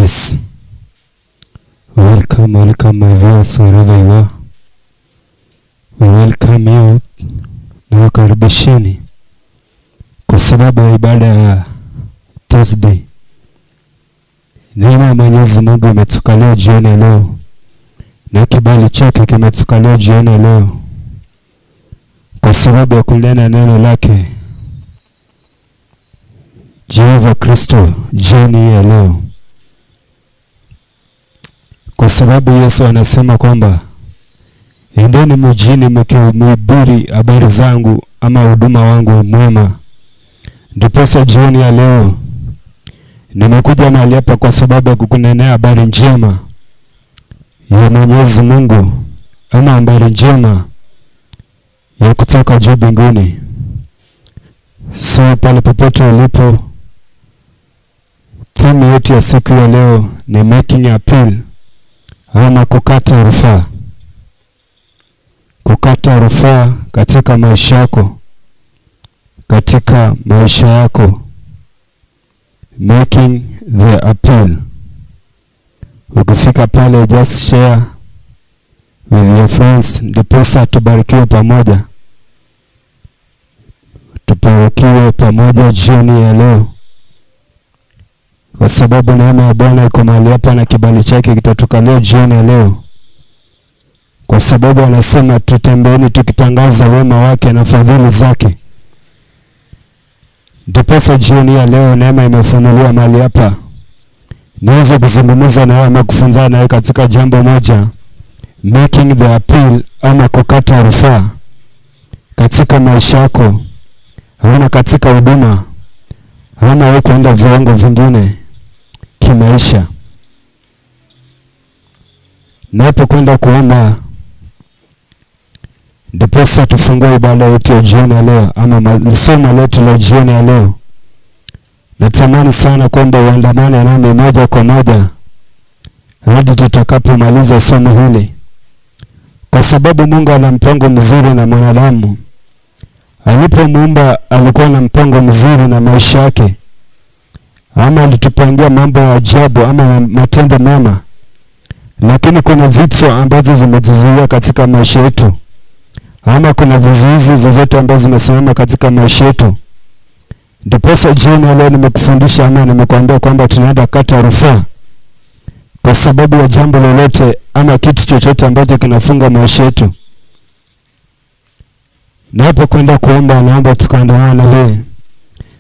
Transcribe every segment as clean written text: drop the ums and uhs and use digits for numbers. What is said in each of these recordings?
Yes. Welcome my viewers wherever you are. We welcome you na wakaribisheni kwa sababu ya ibada ya Thursday. Neema ya Mwenyezi Mungu imetukalia jioni ya leo. Na kibali chake kimetukalia jioni ya leo. Kwa sababu ya kunena neno lake Jehova Kristo jioni ya leo. Kwa sababu Yesu anasema kwamba endeni mjini mkihubiri habari zangu ama huduma wangu mwema. Ndiposa jioni ya leo nimekuja mahali hapa kwa sababu ya kukunenea habari njema ya Mwenyezi Mungu ama habari njema ya kutoka juu mbinguni. So pale popote ulipo, theme yetu ya siku ya leo ni making appeal ama kukata rufaa. Kukata rufaa katika maisha yako. Katika maisha yako. Making the appeal. Ukifika pale just share with your friends. Ndiposa tubarikiwe pamoja. Tubarikiwe pamoja jioni ya leo. Kwa sababu neema ya Bwana iko mahali hapa na kibali chake kitatukalia jioni ya leo. Kwa sababu anasema tutembeeni tukitangaza wema wake na fadhili zake. Ndiposa jioni ya leo neema imefunuliwa mahali hapa. Niweze kuzungumza na wewe ama kufunzana na wewe katika jambo moja. Making the appeal ama kukata rufaa katika maisha yako. Hauna katika huduma. Hauna wewe kuenda viwango vingine kimaisha. Napo kwenda kuomba ndiposa tufungue ibada yetu ya jioni ya leo ama somo letu la jioni ya leo. Natamani sana kwamba uandamane nami moja kwa moja hadi tutakapomaliza somo hili. Kwa sababu Mungu ana mpango mzuri na mwanadamu. Alipomuumba alikuwa na mpango mzuri na maisha yake. Ama alitupangia mambo ya ajabu ama matendo mema. Lakini kuna vitu ambazo zimetuzuia katika maisha yetu. Ama kuna vizuizi zozote ambazo zimesimama katika maisha yetu. Ndiposa jioni ya leo nimekufundisha ama nimekuambia kwamba tunaenda kata rufaa kwa sababu ya jambo lolote ama kitu chochote ambacho kinafunga maisha yetu. Na hapo kwenda kuomba, naomba tukaandamana leo.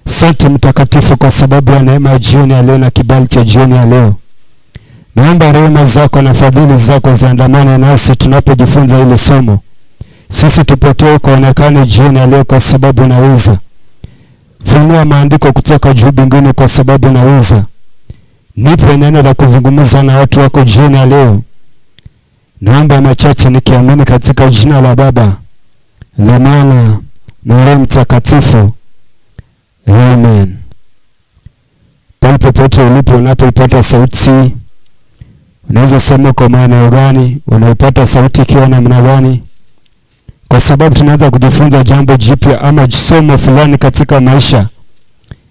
Asante Mtakatifu kwa sababu ya neema ya jioni ya leo na kibali cha jioni ya leo. Naomba rehema zako na fadhili zako ziandamane nasi tunapojifunza hili somo. Sisi tupotee kuonekana jioni ya leo kwa sababu unaweza. Funua maandiko kutoka juu mbinguni kwa sababu unaweza. Nipe neno la kuzungumza na watu wako jioni ya leo. Naomba machache nikiamini katika jina la Baba, la Mwana na Roho Mtakatifu. Amen. Popote ulipo unapoipata sauti, unaweza sema kwa maana gani unaipata sauti ikiwa namna gani? Kwa sababu tunaanza kujifunza jambo jipya ama somo fulani katika maisha.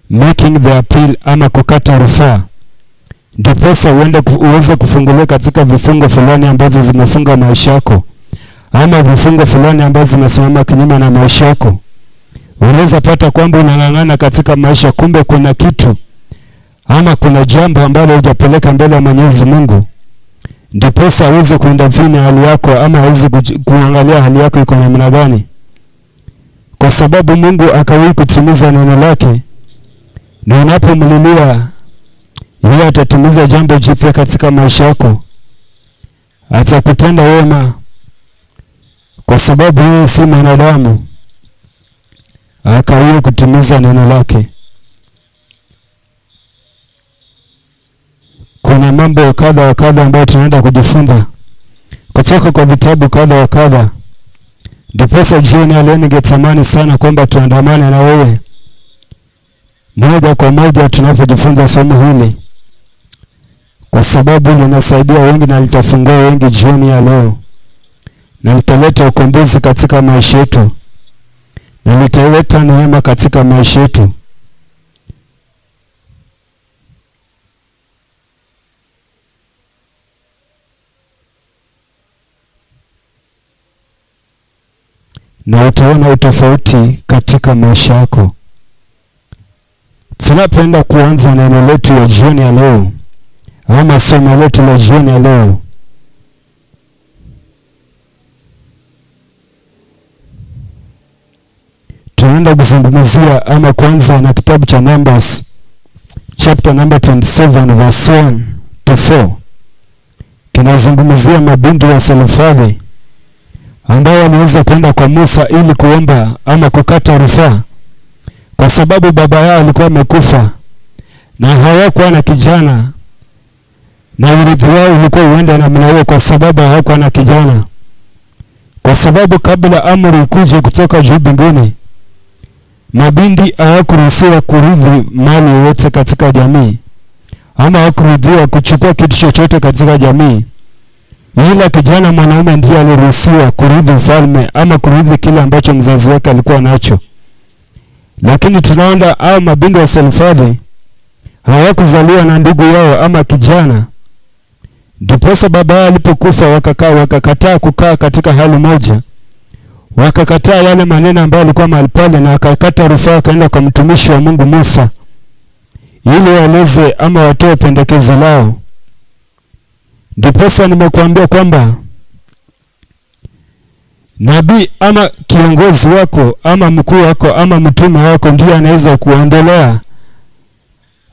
Making the appeal ama kukata rufaa. Ndiposa uweze kufungulia katika vifungo fulani ambazo zimefunga maisha yako. Ama vifungo fulani ambazo zimesimama kinyume na maisha yako. Unaweza pata kwamba unang'ang'ana katika maisha, kumbe kuna kitu ama kuna jambo ambalo hujapeleka mbele ya Mwenyezi Mungu. Ndiposa uweze kuenda vini hali yako ama uweze kuangalia hali yako iko namna gani. Kwa sababu Mungu akawahi kutimiza neno lake. Na unapomlilia yeye atatimiza jambo jipya katika maisha yako. Atakutenda wema. Kwa sababu yeye si mwanadamu. Akawahi kutimiza neno lake. Kuna mambo kadha wa kadha ambayo tunaenda kujifunza kutoka kwa vitabu kadha wa kadha. Ndiposa jioni ya leo ningetamani sana kwamba tuandamane na wewe moja kwa moja tunapojifunza somo hili. Kwa sababu linasaidia wengi na litafungua wengi jioni ya leo. Na litaleta ukombozi katika maisha yetu. Na litaleta neema katika maisha yetu. na utaona utofauti katika maisha yako. Tunapoenda kuanza neno letu ya jioni ya leo, ama somo letu la jioni ya leo, tunaenda kuzungumzia ama kuanza na kitabu cha Numbers chapter number 27 verse 1 to 4. Kinazungumzia mabinti wa Selofehadi ambao waliweza kwenda kwa Musa ili kuomba ama kukata rufaa, kwa sababu baba yao alikuwa amekufa na hawakuwa na kijana, na urithi wao ulikuwa uende namna hiyo kwa sababu hawakuwa na kijana. Kwa sababu kabla amri ikuje kutoka juu mbinguni, mabinti hawakuruhusiwa kurithi mali yoyote katika jamii, ama hawakuruhusiwa kuchukua kitu chochote katika jamii. Ila kijana mwanaume ndiye aliruhusiwa kurithi ufalme ama kurithi kile ambacho mzazi wake alikuwa nacho. Lakini tunaona hao mabinti wa Selofehadi hawakuzaliwa na ndugu yao ama kijana. Ndipo baba yao alipokufa wakakataa kukaa katika hali moja. Wakakataa yale maneno ambayo alikuwa mahali pale, na wakakata rufaa kaenda kwa mtumishi wa Mungu Musa ili waeleze ama watoe pendekezo lao. Ndipo nimekuambia kwamba nabii ama kiongozi wako ama mkuu wako ama mtume wako ndiye anaweza kuendelea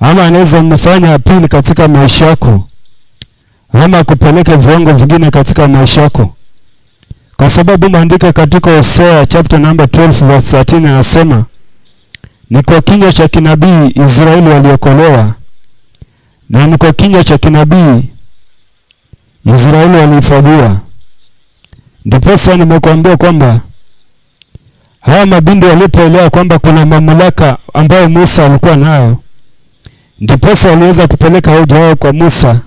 ama anaweza mfanya apili katika maisha yako, ama kupeleka viwango vingine katika maisha yako. Kwa sababu maandiko katika Hosea chapter number 12 verse 13 anasema, ni kwa kinywa cha kinabii Israeli waliokolewa, na ni kwa kinywa cha kinabii Israeli walihifadhiwa. Ndipo nimekuambia kwamba hawa mabinti walipoelewa kwamba kuna mamlaka ambayo Musa alikuwa nayo, ndipo waliweza kupeleka hoja yao kwa Musa,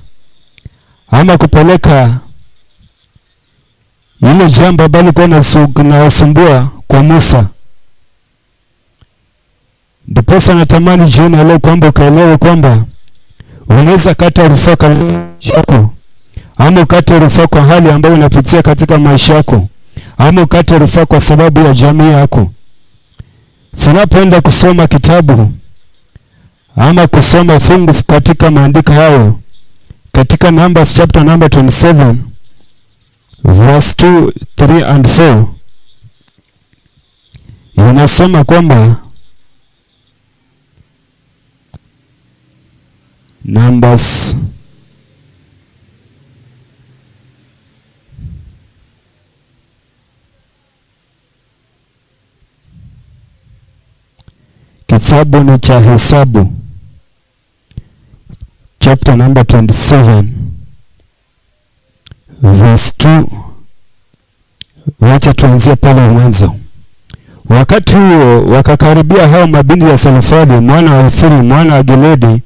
ama kupeleka ile jambo ambalo lilikuwa linasumbua kwa Musa. Ndipo natamani jioni leo kwamba ukaelewe kwamba unaweza kata rufaa kwa yako, ama ukate rufaa kwa hali ambayo unapitia katika maisha yako, ama ukate rufaa kwa sababu ya jamii yako. Sinapoenda kusoma kitabu ama kusoma fungu katika maandiko hayo katika Numbers chapter number 27 verse 2, 3 and 4, inasema kwamba Numbers kitabu ni cha Hesabu chapter number 27 verse 2. Wacha tuanzie pale mwanzo. Wakati huo wakakaribia hao mabinti ya Selofehadi mwana wa Hofni mwana wa Giledi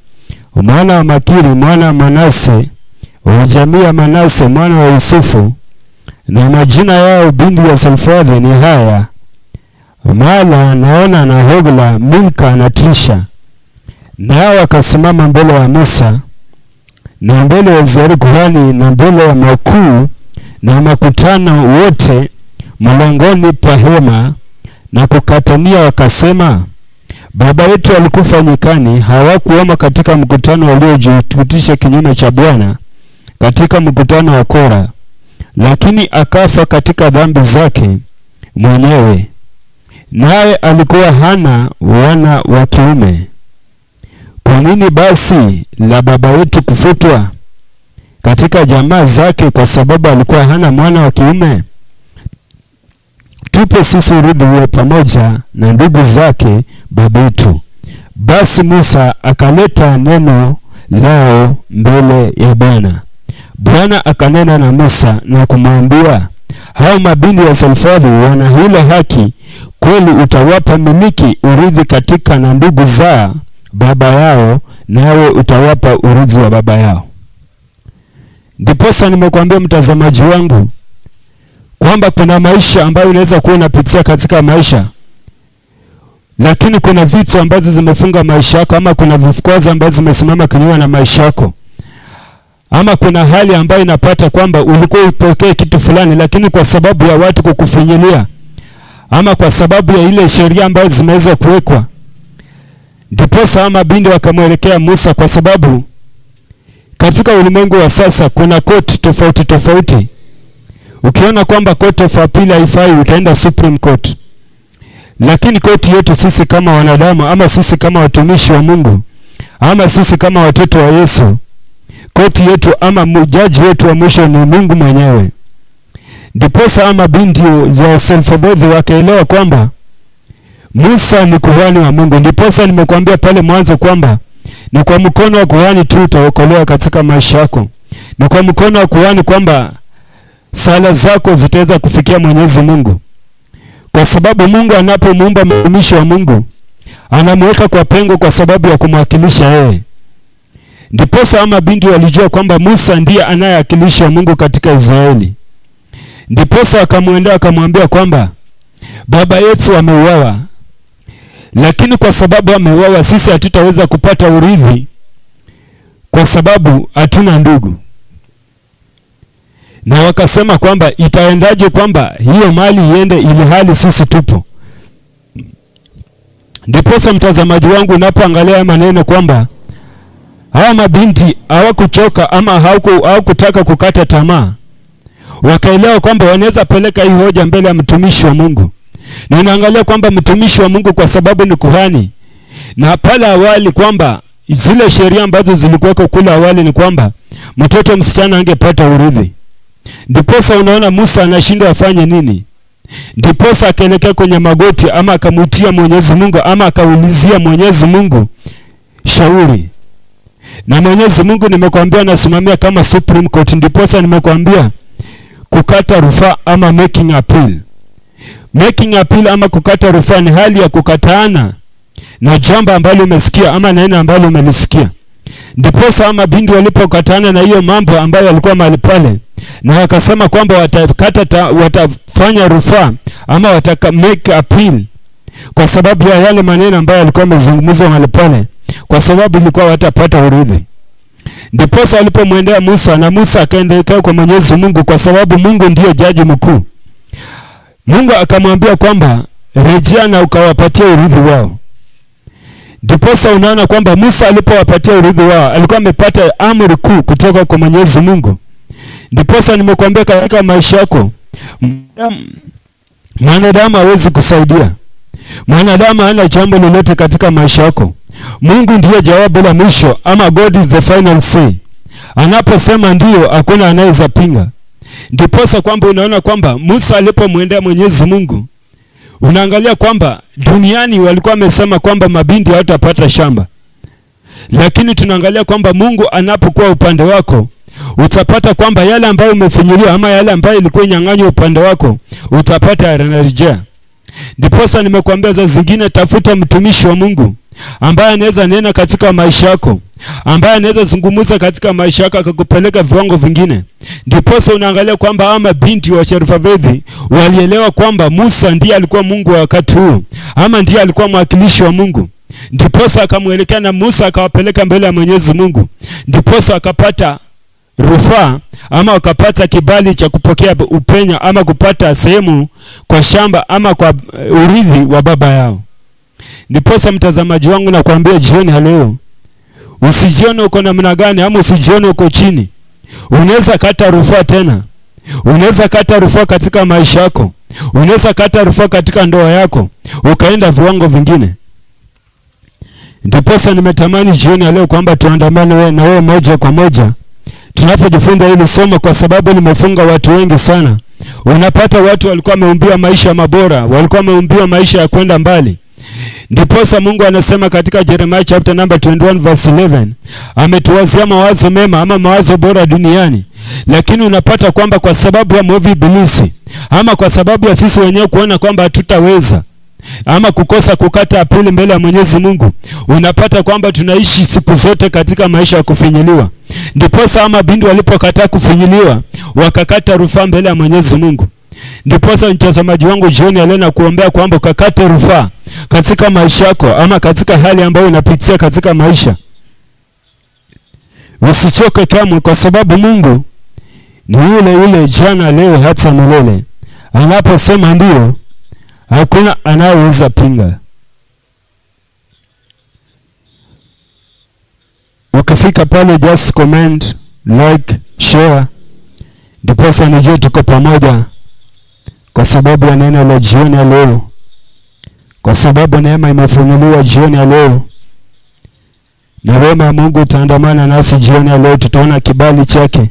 mwana wa Makiri mwana wa Manase wa jamii ya Manase mwana wa Yusufu, na majina yao binti ya Selofehadi ni haya: Mala, Naona na Hogla, Milka na Trisha. Nao wakasimama mbele ya Musa na mbele ya Ezra kuhani na mbele ya makuu na makutano wote mlangoni pa hema na kukatania, wakasema, baba yetu alikufa nyikani, hawakuoma katika mkutano waliojihutisha kinyume cha Bwana katika mkutano wa Kora, lakini akafa katika dhambi zake mwenyewe, naye alikuwa hana wana wa kiume. Kwa nini basi la baba yetu kufutwa katika jamaa zake kwa sababu alikuwa hana mwana wa kiume? Tupe sisi urithi huo pamoja na ndugu zake baba yetu. Basi Musa akaleta neno lao mbele ya Bwana. Bwana akanena na Musa na kumwambia, hao mabinti wa Selofehadi wana ile haki kweli, utawapa miliki urithi katika na ndugu za baba yao, nawe utawapa urithi wa baba yao. Ndipo nimekuambia mtazamaji wangu kwamba kuna maisha ambayo unaweza kuwa unapitia katika maisha, lakini kuna vitu ambazo zimefunga maisha yako, ama kuna vikwazo ambazo zimesimama kinyume na maisha yako, ama kuna hali ambayo inapata kwamba ulikuwa upokee kitu fulani, lakini kwa sababu ya watu kukufinyilia ama kwa sababu ya ile sheria ambayo zimeweza kuwekwa. Ndiposa ama binti wakamwelekea Musa, kwa sababu katika ulimwengu wa sasa kuna court tofauti tofauti. Ukiona kwamba court of appeal haifai, utaenda Supreme Court. Lakini court yetu sisi kama wanadamu, ama sisi kama watumishi wa Mungu, ama sisi kama watoto wa Yesu, court yetu ama jaji wetu wa mwisho ni Mungu mwenyewe. Ndiposa ama binti ya Selfobodhi wakaelewa kwamba Musa ni kuhani wa Mungu. Ndiposa nimekuambia pale mwanzo kwamba ni kwa mkono wa kuhani tu utaokolewa katika maisha yako. Ni kwa mkono wa kuhani kwamba sala zako zitaweza kufikia Mwenyezi Mungu. Kwa sababu Mungu anapomuumba mtumishi wa Mungu, anamweka kwa pengo kwa sababu ya kumwakilisha yeye. Ndiposa ama binti walijua kwamba Musa ndiye anayewakilisha Mungu katika Israeli. Ndiposa akamwendea akamwambia kwamba baba yetu ameuawa, lakini kwa sababu ameuawa sisi hatutaweza kupata urithi kwa sababu hatuna ndugu. Na wakasema kwamba itaendaje kwamba hiyo mali iende ili hali sisi tupo. Ndiposa mtazamaji wangu, unapoangalia maneno kwamba hawa mabinti hawakuchoka ama hawakutaka kukata tamaa, wakaelewa kwamba wanaweza peleka hii hoja mbele ya mtumishi wa Mungu. Na unaangalia kwamba mtumishi wa Mungu kwa sababu ni kuhani, na pale awali kwamba zile sheria ambazo zilikuwa kule awali ni kwamba mtoto msichana angepata urithi. Ndiposa unaona Musa anashindwa afanye nini. Ndiposa akaelekea kwenye magoti ama akamutia Mwenyezi Mungu ama akaulizia Mwenyezi Mungu shauri. Na Mwenyezi Mungu nimekwambia anasimamia kama Supreme Court. Ndiposa nimekwambia kukata rufaa ama making appeal. Making appeal ama kukata rufaa ni hali ya kukataana na jambo ambalo umesikia ama neno ambalo umelisikia. Ndiposa ama binti walipokatana na hiyo mambo ambayo yalikuwa mahali pale, na wakasema kwamba watafanya rufaa ama make appeal kwa sababu ya yale maneno ambayo yalikuwa yamezungumzwa mahali pale, kwa sababu ilikuwa watapata urithi. Ndiposa walipomwendea Musa, na Musa akaendelea kwa Mwenyezi Mungu kwa sababu Mungu ndiye jaji mkuu. Mungu akamwambia kwamba rejea na ukawapatia urithi wao. Ndiposa unaona kwamba Musa alipowapatia urithi wao alikuwa amepata amri kuu kutoka kwa Mwenyezi Mungu. Ndiposa nimekuambia katika maisha yako mwanadamu hawezi kusaidia. Mwanadamu hana jambo lolote katika maisha yako. Mungu ndiye jawabu la mwisho ama God is the final say. Anaposema ndio hakuna anayeweza pinga. Ndiposa kwamba unaona kwamba Musa alipomwendea Mwenyezi Mungu, unaangalia kwamba duniani walikuwa wamesema kwamba mabinti hawatapata shamba. Lakini tunaangalia kwamba Mungu anapokuwa upande wako, utapata kwamba yale ambayo umefinyiliwa ama yale ambayo ilikuwa nyang'anywa upande wako, utapata yanarejea. Ndiposa nimekuambia za zingine, tafuta mtumishi wa Mungu ambaye anaweza nena katika maisha yako, ambaye anaweza zungumza katika maisha yako akakupeleka viwango vingine. Ndiposa unaangalia kwamba ama binti wa Selfobodhi walielewa kwamba Musa ndiye alikuwa Mungu wa wakati huo, ama ndiye alikuwa mwakilishi wa Mungu. Ndiposa akamwelekea na Musa akawapeleka mbele ya Mwenyezi Mungu. Ndiposa akapata rufaa ama wakapata kibali cha kupokea upenya ama kupata sehemu kwa shamba ama kwa urithi wa baba yao. Ndiposa mtazamaji wangu nakwambia jioni leo, usijione uko namna gani ama usijione uko chini. Unaweza kata rufaa tena. Unaweza kata rufaa katika maisha yako. Unaweza kata rufaa katika ndoa yako, ukaenda viwango vingine. Ndiposa nimetamani jioni leo kwamba tuandamane na wewe moja kwa moja tunapojifunza hili somo, kwa sababu limefunga watu wengi sana. Unapata watu walikuwa wameumbiwa maisha mabora, walikuwa wameumbiwa maisha ya kwenda mbali. Ndiposa Mungu anasema katika Jeremiah chapter number 21 verse 11, ametuwazia mawazo mema ama mawazo bora duniani. Lakini unapata kwamba kwa sababu ya mwovu ibilisi ama kwa sababu ya sisi wenyewe kuona kwamba hatutaweza ama kukosa kukata apili mbele ya Mwenyezi Mungu, unapata kwamba tunaishi siku zote katika maisha ya kufinyiliwa. Ndiposa ama binti walipokataa kufinyiliwa wakakata rufaa mbele ya Mwenyezi Mungu. Ndiposa mtazamaji wangu jioni leo na kuombea kwamba ukakate rufaa katika maisha yako ama katika hali ambayo unapitia katika maisha. Usichoke kamwe, kwa sababu Mungu ni yule yule jana leo hata milele. Anaposema ndio Hakuna anayeweza pinga. Ukifika pale, just comment, like, share, ndipo nijue tuko pamoja, kwa sababu ya neno la jioni ya leo, kwa sababu neema imefunuliwa jioni ya leo, na wema ya Mungu utaandamana nasi jioni ya leo. Tutaona kibali chake,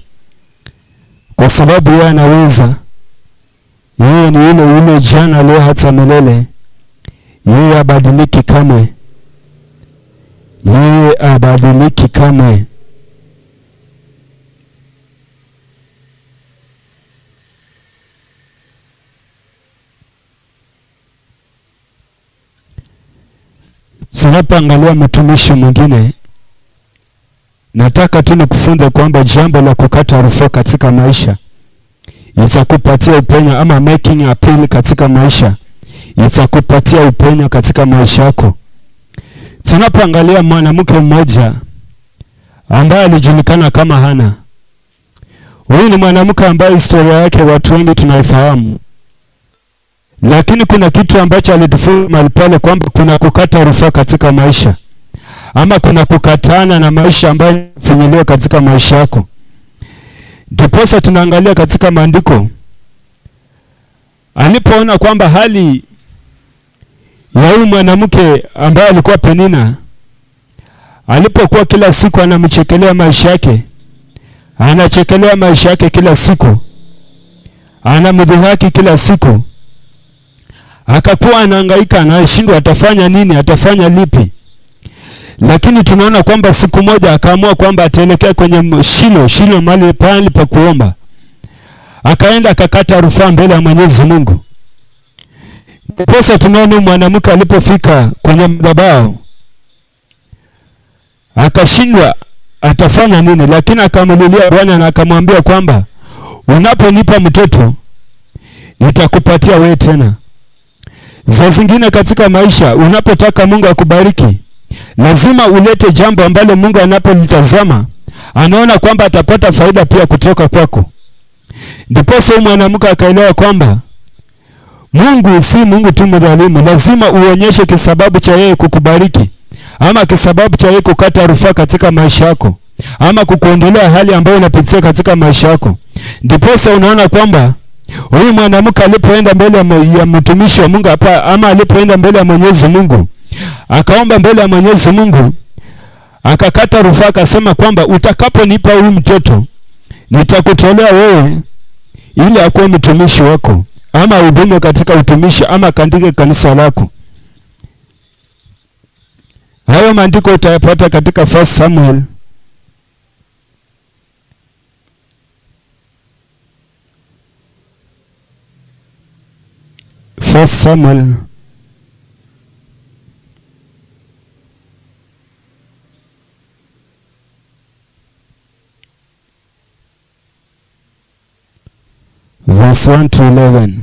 kwa sababu yeye anaweza. Yeye ni yule jana, leo, hata milele. Yeye habadiliki kamwe. Yeye habadiliki kamwe. Tunapoangalia mtumishi mwingine, nataka tu nikufunze kwamba jambo la kukata rufaa katika maisha itakupatia upenyo, ama making appeal katika maisha itakupatia upenyo katika maisha yako. Tunapoangalia mwanamke mmoja ambaye alijulikana kama Hana. Huyu ni mwanamke ambaye historia yake watu wengi tunaifahamu. Lakini kuna kitu ambacho alitufunza mahali pale, kwamba kuna kukata rufaa katika maisha, ama kuna kukatana na maisha ambayo finyiliwa katika maisha yako. Ndiposa tunaangalia katika maandiko, alipoona kwamba hali ya huyu mwanamke ambaye alikuwa Penina, alipokuwa kila siku anamchekelea maisha yake, anachekelea maisha yake kila siku, anamdhihaki kila siku, akakuwa anahangaika, anashindwa atafanya nini, atafanya lipi. Lakini tunaona kwamba siku moja akaamua kwamba ataelekea kwenye Shilo mahali pale pa kuomba. Akaenda akakata rufaa mbele ya Mwenyezi Mungu. Ndipo tunaona mwanamke alipofika kwenye madhabahu, akashindwa atafanya nini, lakini akamlilia Bwana na akamwambia kwamba unaponipa mtoto nitakupatia wewe tena. Za zingine katika maisha, unapotaka Mungu akubariki, lazima ulete jambo ambalo Mungu anapolitazama anaona kwamba atapata faida pia kutoka kwako. Ndipo mwanamke akaelewa kwamba Mungu si Mungu tu mdhalimu, lazima uonyeshe kisababu cha yeye kukubariki, ama kisababu cha yeye kukata rufaa katika maisha yako, ama kukuondolea hali ambayo unapitia katika maisha yako. Ndipo unaona kwamba huyu mwanamke alipoenda mbele ya mtumishi wa Mungu hapa, ama alipoenda mbele ya Mwenyezi Mungu, akaomba mbele ya Mwenyezi Mungu, akakata rufaa, akasema kwamba utakaponipa huyu mtoto nitakutolea wewe ili akuwe mtumishi wako, ama hudumu katika utumishi, ama kaandike kanisa lako. Hayo maandiko utayapata katika 1 Samuel verse 1 to 11.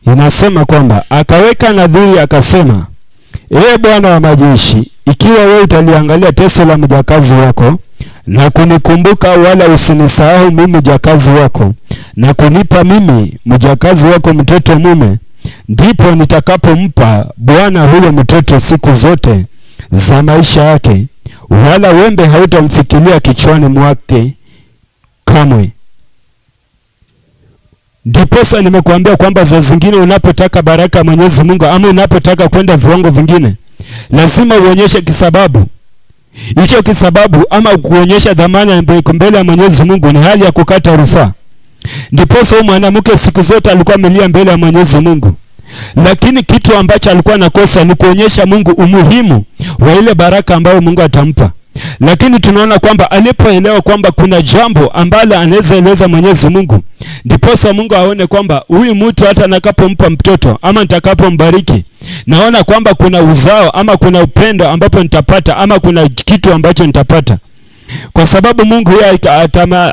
Inasema kwamba akaweka nadhiri akasema, Ee Bwana wa majeshi, ikiwa wewe utaliangalia teso la mjakazi wako na kunikumbuka, wala usinisahau mimi mjakazi wako, na kunipa mimi mjakazi wako mtoto mume, ndipo nitakapompa Bwana huyo mtoto siku zote za maisha yake, wala wembe hautamfikilia kichwani mwake kamwe. Ndiposa nimekuambia kwamba za zingine unapotaka baraka Mwenyezi Mungu, ama unapotaka kwenda viwango vingine, lazima uonyeshe kisababu. Hicho kisababu, ama kuonyesha dhamana mbele ya Mwenyezi Mungu, ni hali ya kukata rufaa. Ndiposa mwanamke siku zote alikuwa amelia mbele ya Mwenyezi Mungu, lakini kitu ambacho alikuwa nakosa ni kuonyesha Mungu umuhimu wa ile baraka ambayo Mungu atampa. Lakini tunaona kwamba alipoelewa kwamba kuna jambo ambalo anaweza eleza Mwenyezi Mungu, ndiposa Mungu aone kwamba huyu mtu hata nakapompa mtoto, ama nitakapombariki, naona kwamba kuna uzao, ama kuna upendo ambapo nitapata, ama kuna kitu ambacho nitapata. Kwa sababu Mungu yeye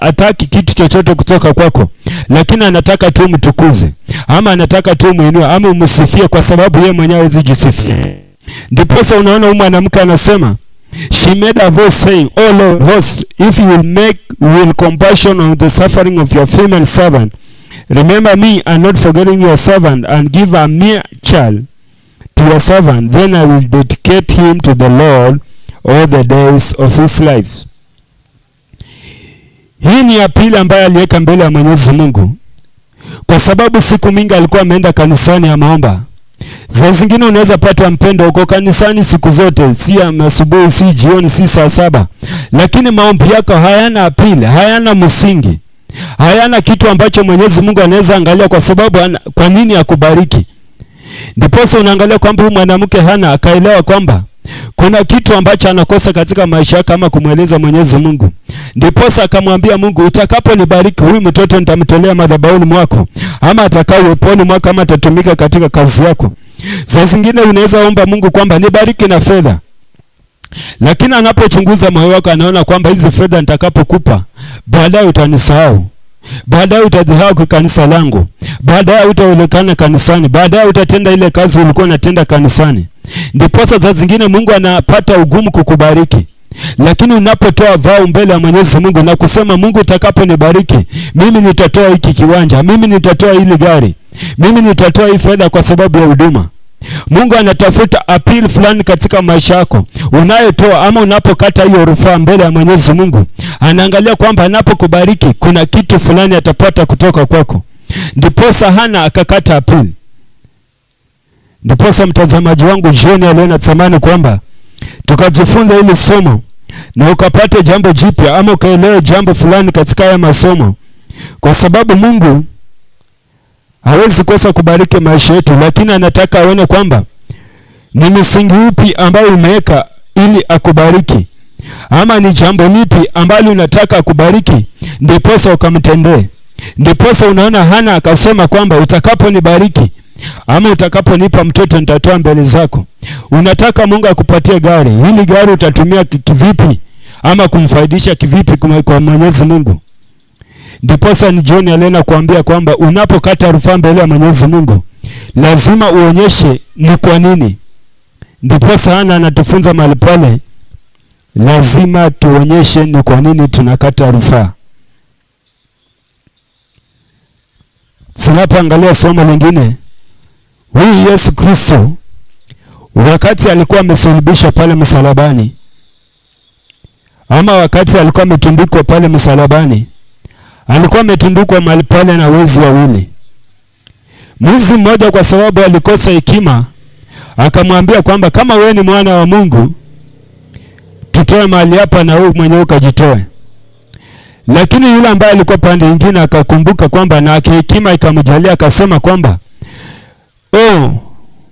hataki kitu chochote kutoka kwako, lakini anataka tu mtukuze, ama anataka tu muinue, ama umsifie, kwa sababu yeye mwenyewe hawezi jisifia. Ndiposa unaona huyu mwanamke anasema, she made a voice saying, O Lord host, if you will compassion on the suffering of your female servant, Remember me and not forgetting your servant, and give a mere child to your servant, then I will dedicate him to the Lord all the days of his life. Hii ni apili ambayo aliweka mbele ya Mwenyezi Mungu, kwa sababu siku mingi alikuwa ameenda kanisani ya maomba. Saa zingine unaweza pata mpendo uko kanisani siku zote, si asubuhi, si jioni, si saa 7, lakini maombi yako hayana apili, hayana msingi, hayana kitu ambacho Mwenyezi Mungu anaweza angalia, kwa sababu kwa nini akubariki. Ndipo unaangalia kwamba huyu mwanamke Hana akaelewa kwamba kuna kitu ambacho anakosa katika maisha yake kama kumweleza Mwenyezi Mungu. Ndipo akamwambia Mungu, utakaponibariki huyu mtoto nitamtolea madhabahuni mwako, ama atakao uweponi mwako, ama atatumika katika kazi yako. Saa zingine unaweza omba Mungu kwamba nibariki na fedha, lakini anapochunguza moyo wako anaona kwamba hizi fedha nitakapokupa baadaye utanisahau, baadaye utadhihau kwa kanisa langu, baadaye utaonekana kanisani, baadaye utatenda ile kazi ulikuwa unatenda kanisani. Ndipo saa zingine Mungu anapata ugumu kukubariki. Lakini unapotoa vao mbele ya Mwenyezi Mungu na kusema, Mungu utakaponibariki, mimi nitatoa hiki kiwanja, mimi nitatoa hili gari, mimi nitatoa hii fedha kwa sababu ya huduma. Mungu anatafuta appeal fulani katika maisha yako unayotoa, ama unapokata hiyo rufaa mbele ya Mwenyezi Mungu, anaangalia kwamba anapokubariki kuna kitu fulani atapata kutoka kwako. Ndipo Hana akakata appeal. Ndipo mtazamaji wangu jioni leo natamani kwamba tukajifunza hili somo na ukapate jambo jipya, ama ukaelewe jambo fulani katika haya masomo, kwa sababu Mungu hawezi kosa kubariki maisha yetu, lakini anataka aone kwamba ni msingi upi ambao umeweka ili akubariki, ama ni jambo lipi ambalo unataka akubariki ndipo ukamtendee. Ndipo unaona Hana akasema kwamba utakaponibariki ama utakaponipa mtoto nitatoa mbele zako. Unataka Mungu akupatie gari, hili gari utatumia kivipi ama kumfaidisha kivipi kwa Mwenyezi Mungu? Ndipo ni John alena kuambia kwamba unapokata rufaa mbele ya Mwenyezi Mungu lazima uonyeshe ni kwa nini. Ndipo sana anatufunza mahali pale, lazima tuonyeshe ni kwa nini tunakata rufaa. Tunapoangalia somo lingine, huyu Yesu Kristo wakati alikuwa amesulubishwa pale msalabani, ama wakati alikuwa ametundikwa pale msalabani, alikuwa ametundikwa mahali pale na wezi wawili. Mwizi mmoja kwa sababu alikosa hekima akamwambia kwamba kama wewe ni mwana wa Mungu tutoe mahali hapa na wewe mwenyewe ukajitoe. Lakini yule ambaye alikuwa pande nyingine akakumbuka kwamba na hekima ikamjalia akasema kwamba,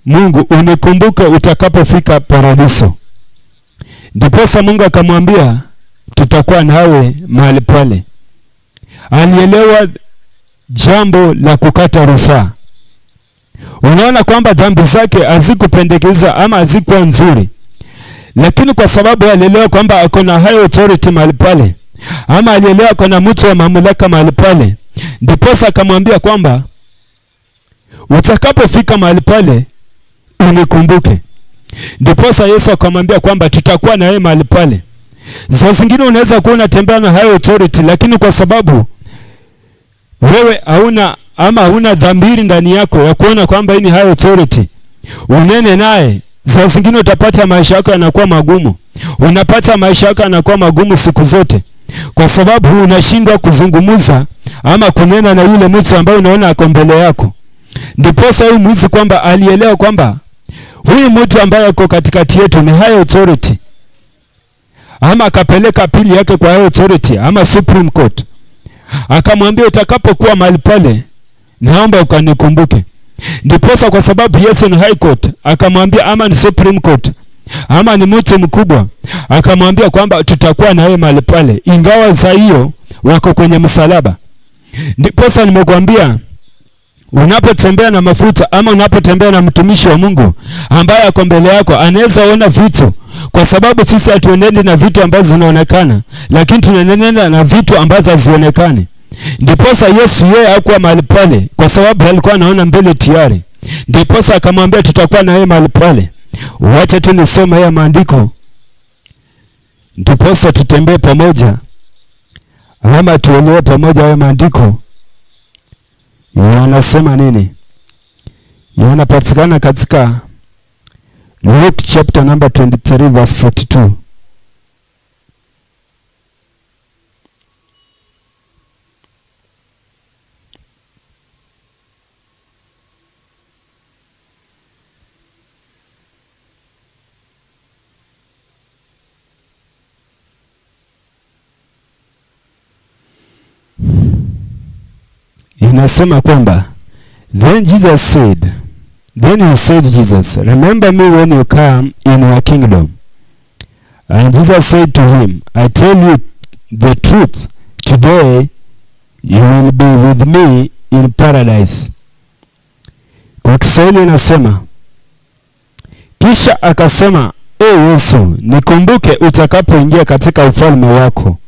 Mungu unikumbuke utakapofika paradiso. Ndipo Mungu akamwambia tutakuwa nawe mahali pale. Alielewa jambo la kukata rufaa. Unaona kwamba dhambi zake hazikupendekeza ama hazikuwa nzuri, lakini kwa sababu alielewa kwamba akona high authority mahali pale, ama alielewa kuna mtu wa mamlaka mahali pale, ndipo akamwambia kwamba utakapofika mahali pale unikumbuke. Ndipo Yesu akamwambia kwamba tutakuwa na wewe mahali pale. Saa zingine unaweza kuwa unatembea na high authority, lakini kwa sababu wewe hauna dhamiri ndani yako ya kuona kwamba hii ni high authority, unene naye, saa zingine utapata maisha yako yanakuwa magumu. Unapata maisha yako yanakuwa magumu siku zote, kwa sababu unashindwa kuzungumza ama kunena na yule mtu ambaye unaona ako mbele yako. Ndipo huyu mwizi kwamba alielewa kwamba huyu mtu ambaye yuko katikati yetu ni high authority, ama akapeleka pili yake kwa high authority ama Supreme Court, akamwambia utakapokuwa mahali pale naomba ukanikumbuke. Ndipo kwa sababu Yesu ni high court akamwambia, ama ni Supreme Court ama ni mtu mkubwa, akamwambia kwamba tutakuwa na wewe mahali pale, ingawa za hiyo wako kwenye msalaba. Ndipo nimekuambia unapotembea na mafuta ama unapotembea na mtumishi wa Mungu ambaye ako mbele yako, anaweza ona vitu, kwa sababu sisi hatuenendi na vitu ambazo zinaonekana, lakini tunanena na vitu ambazo hazionekani. Ndipo Yesu yeye hakuwa mahali pale kwa sababu alikuwa anaona mbele tayari. Ndipo akamwambia tutakuwa na wewe mahali pale. Wacha tu nisome haya maandiko, ndipo tutembee pamoja ama tuelewe pamoja haya maandiko. inasema nini? Yanapatikana katika Luke chapter number 23 verse 42. Inasema kwamba then he said, Jesus, remember me when you come in your kingdom. And Jesus said to him, I tell you the truth, today you will be with me in paradise. Kwa Kiswahili inasema, kisha akasema, Yesu, nikumbuke utakapoingia katika ufalme wako.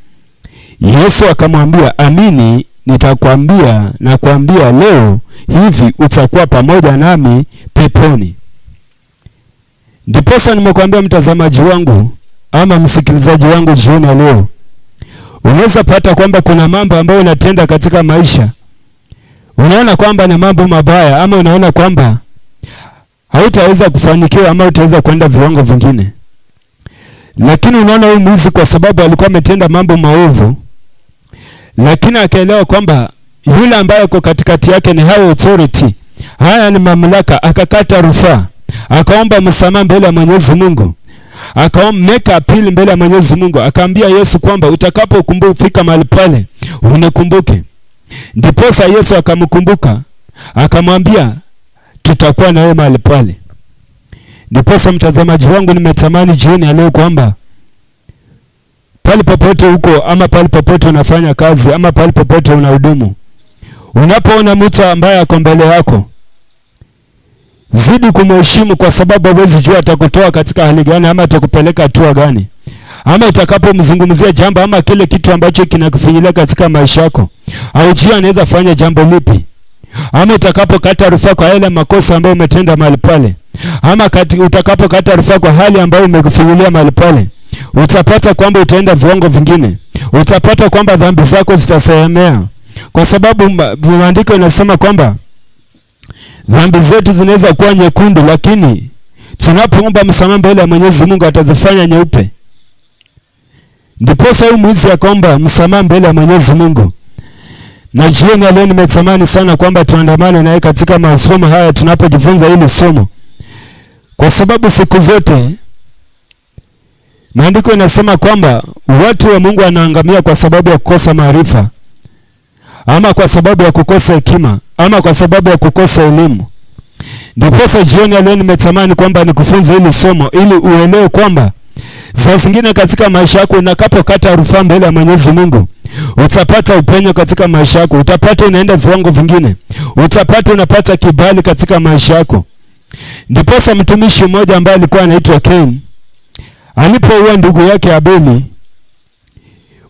Yesu akamwambia, amini nakwambia leo hivi utakuwa pamoja nami peponi. Ndiposa nimekwambia mtazamaji wangu ama msikilizaji wangu jioni leo, unaweza pata kwamba kuna mambo ambayo unatenda katika maisha, unaona kwamba ni mambo mabaya, ama unaona kwamba hautaweza kufanikiwa ama utaweza kwenda viwango vingine. Lakini unaona huyu mwizi kwa sababu alikuwa ametenda mambo maovu, lakini akaelewa kwamba yule ambaye yuko katikati yake ni high authority, haya ni mamlaka. Akakata rufaa, akaomba msamaha mbele ya Mwenyezi Mungu, akaomba make appeal mbele ya Mwenyezi Mungu, akaambia Yesu kwamba utakapofika mahali pale unikumbuke. Ndiposa Yesu akamkumbuka, akamwambia tutakuwa na wewe mahali pale. Ndiposa mtazamaji wangu, nimetamani jioni ya leo kwamba pale popote huko ama pale popote unafanya kazi ama pale popote unahudumu, unapoona mtu ambaye ako mbele yako, zidi kumheshimu, kwa sababu hawezi jua atakutoa katika hali gani ama atakupeleka hatua gani, ama utakapomzungumzia jambo ama kile kitu ambacho kinakufinyilia katika maisha yako, au jua anaweza fanya jambo lipi, ama utakapokata rufaa kwa yale makosa ambayo umetenda mahali pale, ama utakapokata rufaa kwa hali ambayo imekufinyilia mahali pale, utapata kwamba utaenda viwango vingine. Utapata kwamba dhambi zako zitasamehewa, kwa sababu maandiko yanasema kwamba dhambi zetu zinaweza kuwa nyekundu, lakini tunapoomba msamaha mbele ya Mwenyezi Mungu atazifanya nyeupe. Ndiposa huyu mwizi akaomba msamaha mbele ya Mwenyezi Mungu. Na jioni leo nimetamani sana kwamba tuandamane naye katika masomo haya tunapojifunza hili somo, kwa sababu siku zote maandiko yanasema kwamba watu wa Mungu wanaangamia kwa sababu ya kukosa maarifa, ama kwa sababu ya kukosa hekima, ama kwa sababu ya kukosa elimu. Ndiposa jioni leo nimetamani kwamba nikufunze hili somo ili uelewe kwamba saa zingine katika maisha yako unakapokata rufaa mbele ya Mwenyezi Mungu, utapata upenyo katika maisha yako, utapata unaenda viwango vingine, utapata unapata kibali katika maisha yako. Ndiposa mtumishi mmoja ambaye alikuwa anaitwa Cain, alipoua ndugu yake Abeli,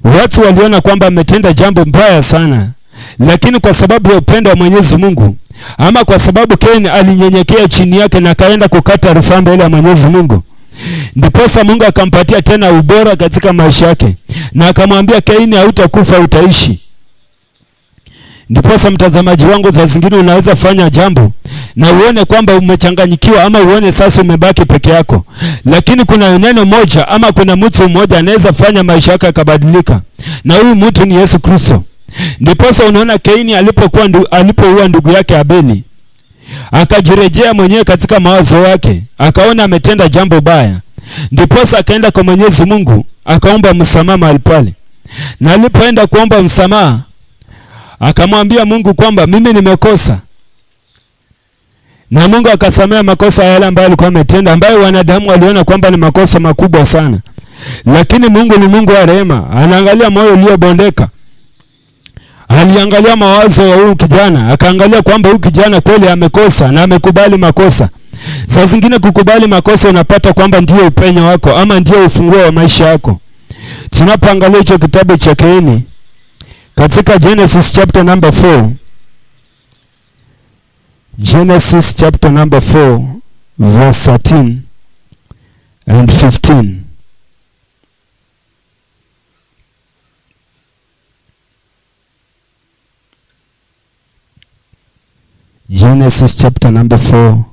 watu waliona kwamba ametenda jambo mbaya sana, lakini kwa sababu ya upendo wa Mwenyezi Mungu, ama kwa sababu Cain alinyenyekea chini yake na kaenda kukata rufaa mbele ya Mwenyezi Mungu, ndiposa Mungu akampatia tena ubora katika maisha yake, na akamwambia Cain, hautakufa, utaishi. Ndiposa mtazamaji wangu, za zingine unaweza fanya jambo na uone kwamba umechanganyikiwa, ama uone sasa umebaki peke yako, lakini kuna neno moja ama kuna mtu mmoja anaweza fanya maisha yako yakabadilika, na huyu mtu ni Yesu Kristo. Ndiposa unaona Cain alipoua ndugu yake Abeli, akajirejea mwenyewe katika mawazo yake, akaona ametenda jambo baya. Ndiposa akaenda kwa Mwenyezi Mungu, akaomba msamaha mahali pale, na alipoenda kuomba msamaha akamwambia Mungu kwamba mimi nimekosa, na Mungu akasamea makosa yale ambayo alikuwa ametenda, ambayo wanadamu waliona kwamba ni makosa makubwa sana. Lakini Mungu ni Mungu wa rehema, anaangalia moyo uliobondeka. Aliangalia mawazo ya huyu kijana, akaangalia kwamba huyu kijana kweli amekosa na amekubali makosa. Saa zingine kukubali makosa unapata kwamba ndio upenyo wako ama ndio ufunguo wa maisha yako. Tunapoangalia hicho kitabu cha Kaini katika Genesis chapter number 4, Genesis chapter number 4 verse 13 and 15. Genesis chapter number 4.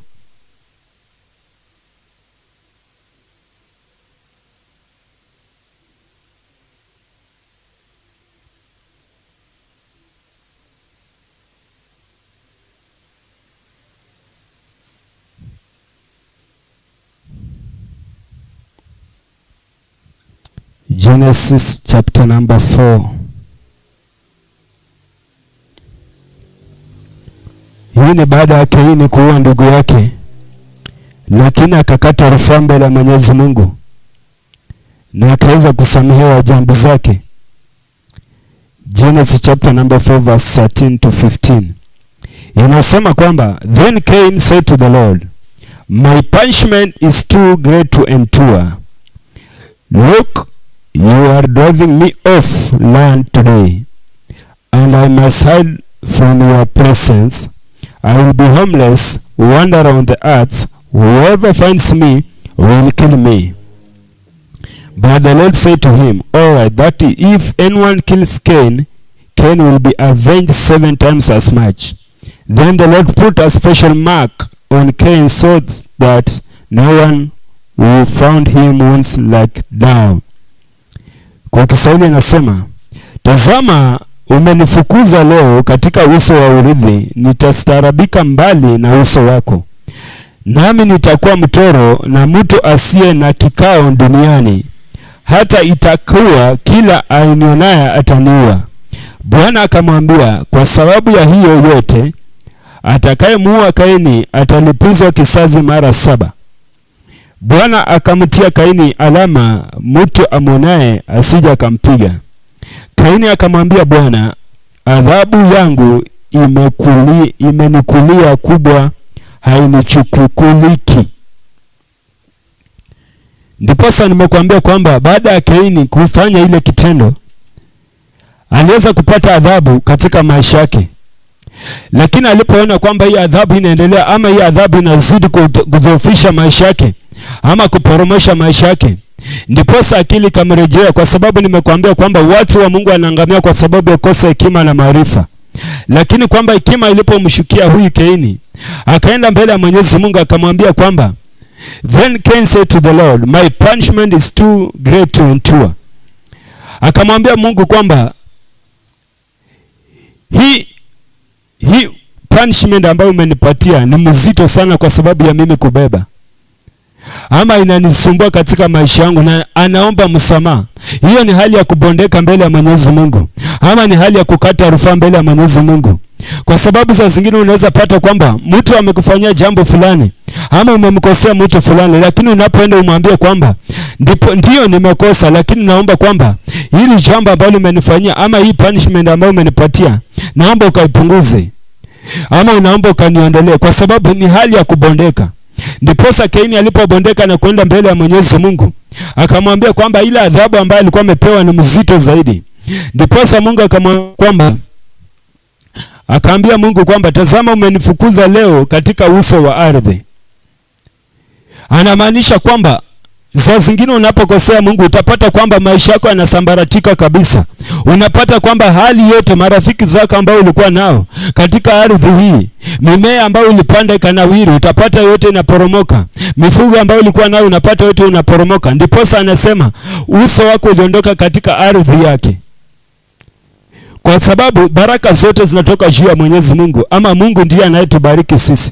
Genesis chapter number 4. Hii ni baada ya Kaini kuua ndugu yake, lakini akakata rufaa mbele ya Mwenyezi Mungu na akaweza kusamehewa dhambi zake. Genesis chapter number 4 verse 13 to 15. Inasema kwamba then Cain said to the Lord, my punishment is too great to endure. Look, you are driving me off land today, and I must hide from your presence. I will be homeless, wander on the earth. Whoever finds me will kill me. But the Lord said to him, all right, that if anyone kills Cain, Cain will be avenged 7 times as much. Then the Lord put a special mark on Cain so that no one who found him wounds like down. Kwa Kiswahili inasema, tazama umenifukuza leo katika uso wa urithi, nitastaarabika mbali na uso wako. Nami nitakuwa mtoro na mtu asiye na kikao duniani, hata itakuwa kila anionaye ataniua. Bwana akamwambia, kwa sababu ya hiyo yote, atakayemuua Kaini atalipizwa kisasi mara 7. Bwana akamtia Kaini alama, mtu amonaye asije akampiga. Kaini akamwambia Bwana, adhabu yangu imenikulia kubwa, hainichukuliki. Ndiposa nimekuambia kwamba baada ya Kaini kufanya ile kitendo, aliweza kupata adhabu katika maisha yake. Lakini alipoona kwamba hii adhabu inaendelea, ama hii adhabu inazidi kudhoofisha maisha yake, ama kuporomosha maisha yake, ndiposa akili kamrejea, kwa sababu nimekuambia kwamba watu wa Mungu wanaangamia kwa sababu ya kosa hekima na maarifa. Lakini kwamba hekima ilipomshukia huyu Kaini, akaenda mbele ya Mwenyezi Mungu akamwambia kwamba then Cain said to the Lord, my punishment is too great to endure. Akamwambia Mungu kwamba hii punishment ambayo umenipatia ni mzito sana kwa sababu ya mimi kubeba, ama inanisumbua katika maisha yangu, na anaomba msamaha. Hiyo ni hali ya kubondeka mbele ya Mwenyezi Mungu, ama ni hali ya kukata rufaa mbele ya Mwenyezi Mungu. Kwa sababu saa zingine unaweza pata kwamba mtu amekufanyia jambo fulani, ama umemkosea mtu fulani, lakini unapoenda umwambie kwamba ndio nimekosa, lakini naomba kwamba hili jambo ambalo umenifanyia, ama hii punishment ambayo umenipatia, naomba ukaipunguze, ama unaomba ukaniondolee, kwa sababu ni hali ya kubondeka. Ndiposa Kaini alipobondeka na kwenda mbele ya Mwenyezi Mungu, akamwambia kwamba ile adhabu ambayo alikuwa amepewa ni mzito zaidi. Ndiposa Mungu akaambia Mungu kwamba tazama umenifukuza leo katika uso wa ardhi. Anamaanisha kwamba saa zingine unapokosea Mungu utapata kwamba maisha yako yanasambaratika kabisa. Unapata kwamba hali yote, marafiki zako ambao ulikuwa nao katika ardhi hii, mimea ambayo ulipanda ikanawiri, utapata yote inaporomoka. Mifugo ambayo ulikuwa nao unapata yote unaporomoka. Ndiposa anasema uso wako uliondoka katika ardhi yake. Kwa sababu baraka zote zinatoka juu ya Mwenyezi Mungu, ama Mungu ndiye anayetubariki sisi.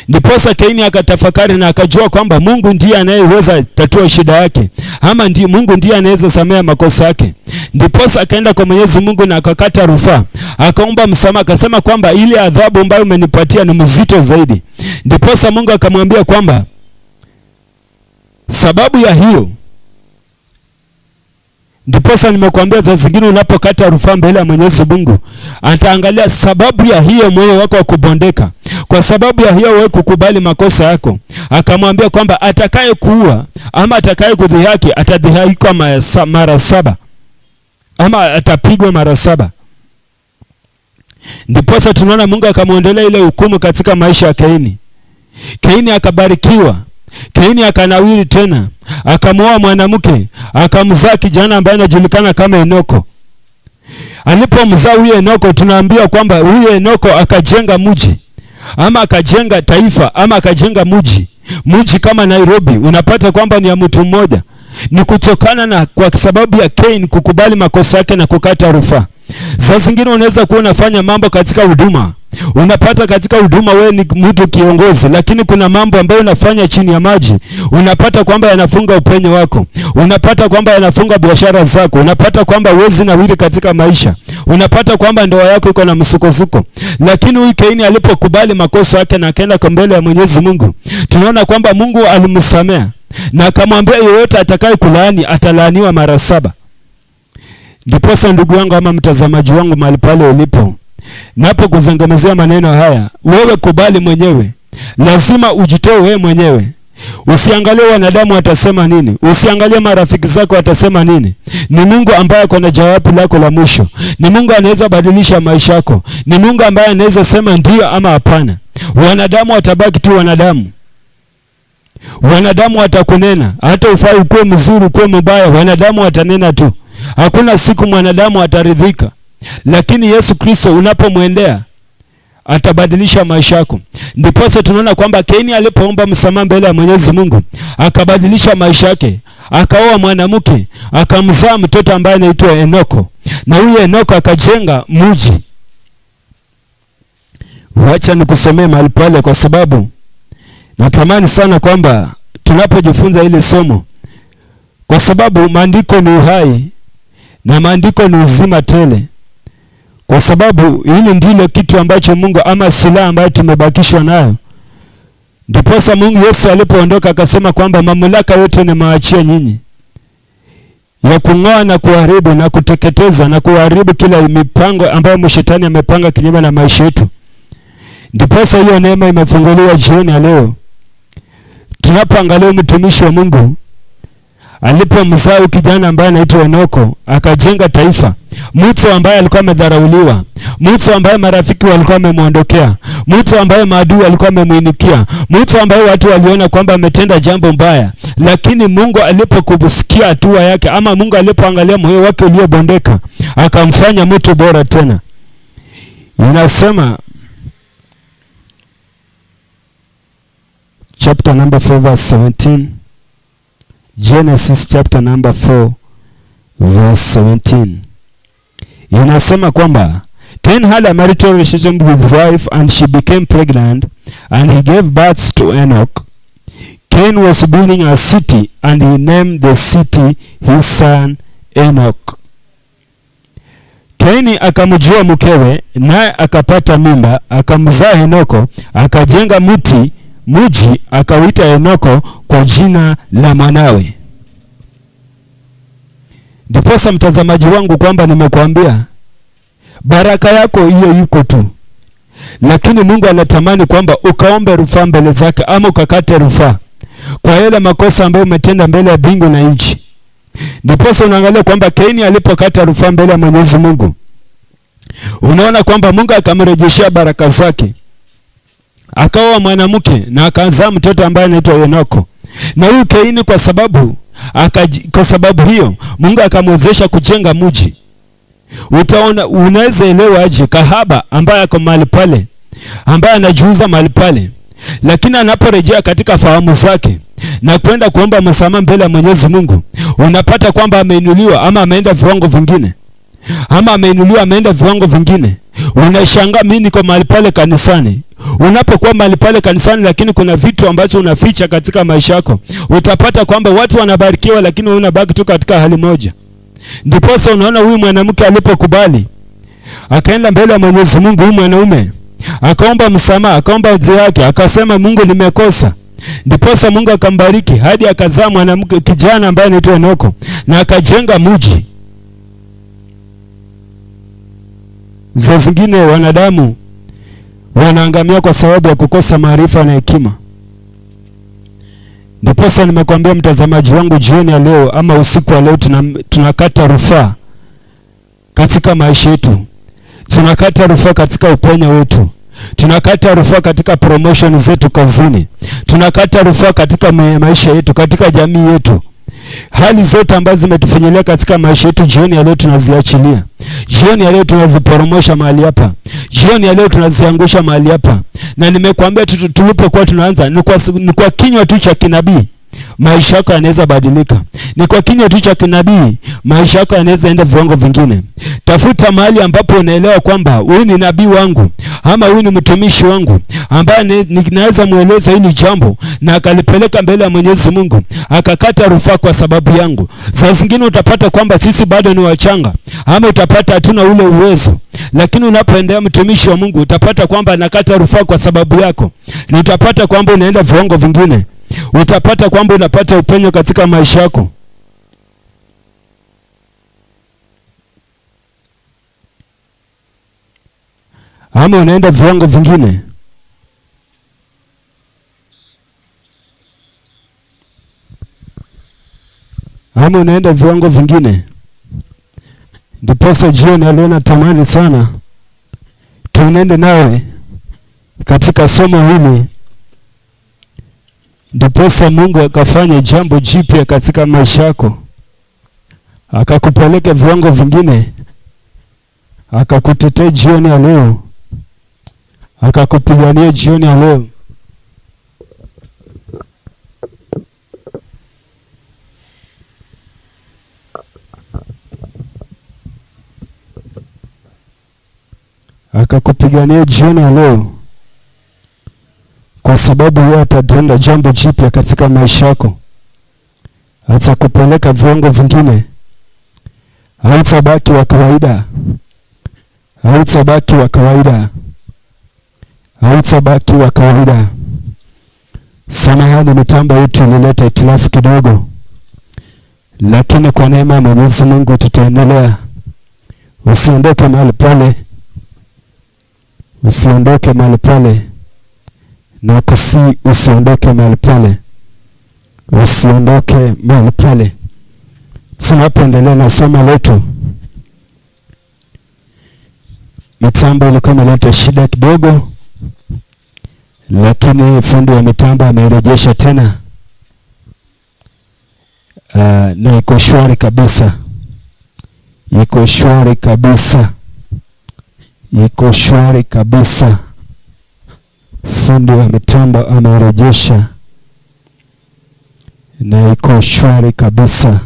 Ndiposa Kaini akatafakari na akajua kwamba Mungu ndiye anayeweza tatua shida yake, ama Mungu ndiye anaweza samea makosa yake. Ndiposa akaenda kwa Mwenyezi Mungu na akakata rufaa, akaomba msamaha, akasema kwamba ile adhabu ambayo umenipatia ni mzito zaidi. Ndiposa Mungu akamwambia kwamba sababu ya hiyo, ndiposa nimekuambia saa zingine unapokata rufaa mbele ya Mwenyezi Mungu, ataangalia sababu ya hiyo moyo wako wa kubondeka, kwa sababu ya hiyo wewe kukubali makosa yako. Akamwambia kwamba atakaye kuua ama atakaye kudhihaki atadhihakwa mara 7, ama atapigwa mara 7. Ndiposa tunaona Mungu akamwondolea ile hukumu katika maisha ya Kaini. Kaini akabarikiwa, Kaini akanawiri tena, akamwoa mwanamke, akamzaa kijana ambaye anajulikana kama Enoko. Alipomzaa huyo Enoko, tunaambiwa kwamba huyo Enoko akajenga mji, ama akajenga taifa, ama akajenga mji kama Nairobi, unapata kwamba ni ya mtu mmoja. Ni kutokana na kwa sababu ya Cain kukubali makosa yake na kukata rufaa. Saa zingine unaweza kuwa unafanya mambo katika huduma. Unapata katika huduma wewe ni mtu kiongozi, lakini kuna mambo ambayo unafanya chini ya maji. Unapata kwamba yanafunga upenyo wako. Unapata kwamba yanafunga biashara zako. Unapata kwamba huwezi nawiri katika maisha. Unapata kwamba ndoa yako iko na msukosuko. Lakini huyu Cain alipokubali makosa yake na akaenda kwa mbele ya Mwenyezi Mungu, tunaona kwamba Mungu alimsamea na akamwambia yeyote atakaye kulaani atalaaniwa mara 7. Ndiposa ndugu yangu ama mtazamaji wangu mahali pale ulipo, napo kuzungumzia maneno haya, wewe kubali mwenyewe. Lazima ujitoe wewe mwenyewe. Usiangalie wanadamu watasema nini. Usiangalie marafiki zako watasema nini. Ni Mungu ambaye ako na jawabu lako la mwisho. Ni Mungu anaweza badilisha maisha yako. Ni Mungu ambaye anaweza sema ndio ama hapana. Wanadamu watabaki tu wanadamu. Wanadamu watakunena. Hata ufai ukuwe mzuri ukuwe mbaya, wanadamu watanena tu. Hakuna siku mwanadamu ataridhika. Lakini Yesu Kristo unapomwendea atabadilisha maisha yako. Ndiposa tunaona kwamba Cain alipoomba msamaha mbele ya Mwenyezi Mungu, akabadilisha maisha yake. Akaoa mwanamke, akamzaa mtoto ambaye anaitwa Enoko. Na huyu Enoko akajenga mji. Wacha nikusomee mahali pale, kwa sababu natamani sana kwamba tunapojifunza ile somo, kwa sababu maandiko ni uhai na maandiko ni uzima tele. Kwa sababu hili ndilo kitu ambacho Mungu ama silaha ambayo tumebakishwa nayo. Ndiposa Mungu Yesu alipoondoka akasema kwamba mamlaka yote nimewaachia nyinyi, ya kung'oa na kuharibu na kuteketeza na kuharibu kila mipango ambayo Shetani amepanga kinyume na maisha yetu. Ndiposa hiyo neema imefunguliwa jioni ya leo. Tunapoangalia mtumishi wa Mungu alipomzaa kijana ambaye anaitwa Enoko, akajenga taifa. Mtu ambaye alikuwa amedharauliwa, mtu ambaye marafiki walikuwa wamemuondokea, mtu ambaye maadui walikuwa wamemuinikia, mtu ambaye watu waliona kwamba ametenda jambo mbaya. Lakini Mungu alipokusikia hatua yake, ama Mungu alipoangalia moyo wake uliobondeka, akamfanya mtu bora tena. Inasema chapter number 4 verse 17. Genesis chapter number 4 verse 17. Inasema kwamba Cain had a marital relationship with his wife and she became pregnant and he gave birth to Enoch. Cain was building a city and he named the city his son Enoch. Cain akamjua mkewe naye akapata mimba akamzaa Enoko, akajenga mji akauita Enoko kwa jina la mwanawe. Ndiposa mtazamaji wangu kwamba nimekuambia baraka yako hiyo yuko tu. Lakini Mungu anatamani kwamba ukaombe rufaa mbele zake, ama ukakate rufaa kwa yale makosa ambayo umetenda mbele ya mbingu na nchi. Ndiposa unaangalia kwamba Cain alipokata rufaa mbele ya Mwenyezi Mungu, unaona kwamba Mungu akamrejeshea baraka zake. Akaoa mwanamke na akazaa mtoto ambaye anaitwa Enoko. Na huyu Cain kwa sababu hiyo Mungu akamwezesha kujenga mji. Utaona, unaweza elewa aje kahaba ambaye ako mahali pale, ambaye anajiuza mahali pale, lakini anaporejea katika fahamu zake na kwenda kuomba msamaha mbele ya Mwenyezi Mungu, unapata kwamba ameinuliwa ama ameenda viwango vingine. Unashangaa, mimi niko mahali pale kanisani. Unapokuwa mahali pale kanisani lakini kuna vitu ambacho unaficha katika maisha yako, utapata kwamba watu wanabarikiwa lakini wewe unabaki tu katika hali moja. Ndiposa unaona huyu mwanamke alipokubali akaenda mbele ya Mwenyezi Mungu, huyu mwanaume akaomba msamaha, akaomba udhi yake, akasema Mungu nimekosa. Ndiposa Mungu akambariki hadi akazaa mwanamke kijana ambaye anaitwa Enoko na akajenga mji. Za zingine wanadamu wanaangamia kwa sababu ya kukosa maarifa na hekima. Ndiposa nimekwambia mtazamaji wangu jioni ya leo ama usiku wa leo, tunakata rufaa katika maisha yetu. Tunakata rufaa katika upenya wetu. Tunakata rufaa katika promotion zetu kazini. Tunakata rufaa katika maisha yetu, katika jamii yetu. Hali zote ambazo zimetufinyilia katika maisha yetu jioni ya leo tunaziachilia. Jioni ya leo tunaziporomosha mahali hapa. Jioni ya leo tunaziangusha mahali hapa. Na nimekuambia tulipokuwa tunaanza ni kwa kinywa tu cha kinabii maisha yako yanaweza badilika. Ni kwa kinywa tu cha kinabii maisha yako yanaweza enda viwango vingine. Tafuta mahali ambapo unaelewa kwamba huyu ni nabii wangu ama huyu ni mtumishi wangu ambaye ninaweza mueleza hili jambo na akalipeleka mbele ya Mwenyezi Mungu, akakata rufaa kwa sababu yangu. Saa zingine utapata kwamba sisi bado ni wachanga ama utapata hatuna ule uwezo, lakini unapoendea mtumishi wa Mungu utapata kwamba anakata rufaa kwa sababu yako. Na utapata kwamba unaenda viwango vingine. Utapata kwamba unapata upenyo katika maisha yako. Ama unaenda viwango vingine. Ama unaenda viwango vingine. Ndiposa jioni leo natamani sana tuenende nawe katika somo hili. Ndiposa Mungu akafanya jambo jipya katika maisha yako, akakupeleka viwango vingine, akakutetea jioni ya leo, akakupigania jioni ya leo. Akakupigania jioni ya leo kwa sababu yeye atatenda jambo jipya katika maisha yako. Atakupeleka viwango vingine. Hautabaki wa kawaida. Hautabaki wa kawaida. Hautabaki wa kawaida. Samahani, mitambo yetu ilileta hitilafu kidogo, lakini kwa neema ya Mwenyezi Mungu tutaendelea. Usiondoke mahali pale. Usiondoke mahali pale. Na usiondoke mahali pale. Usiondoke mahali pale. Tunapoendelea na somo letu, mitambo ilikuwa imeleta shida kidogo, lakini fundi wa mitambo amerejesha tena. Na iko shwari kabisa. Iko shwari kabisa. Iko shwari kabisa. Fundi wa mitambo amerejesha na iko shwari kabisa.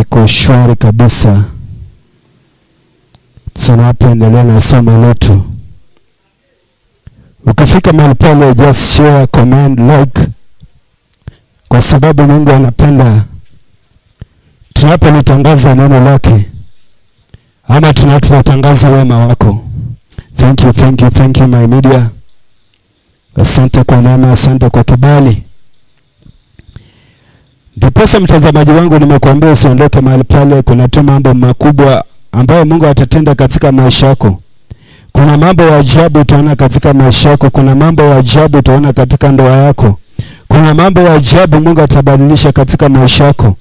Iko shwari kabisa. Tunapoendelea na somo letu, ukifika mahali pale, just share, comment, like, kwa sababu Mungu anapenda tunapolitangaza neno lake ama tunapotangaza wema wako. Thank you my media. Asante kwa neema, asante kwa kibali. Ndiposa mtazamaji wangu, nimekuambia usiondoke mahali pale. Kuna tu mambo makubwa ambayo Mungu atatenda katika maisha yako. Kuna mambo ya ajabu utaona katika maisha yako. Kuna mambo ya ajabu utaona katika ndoa yako. Kuna mambo ya ajabu Mungu atabadilisha katika maisha yako.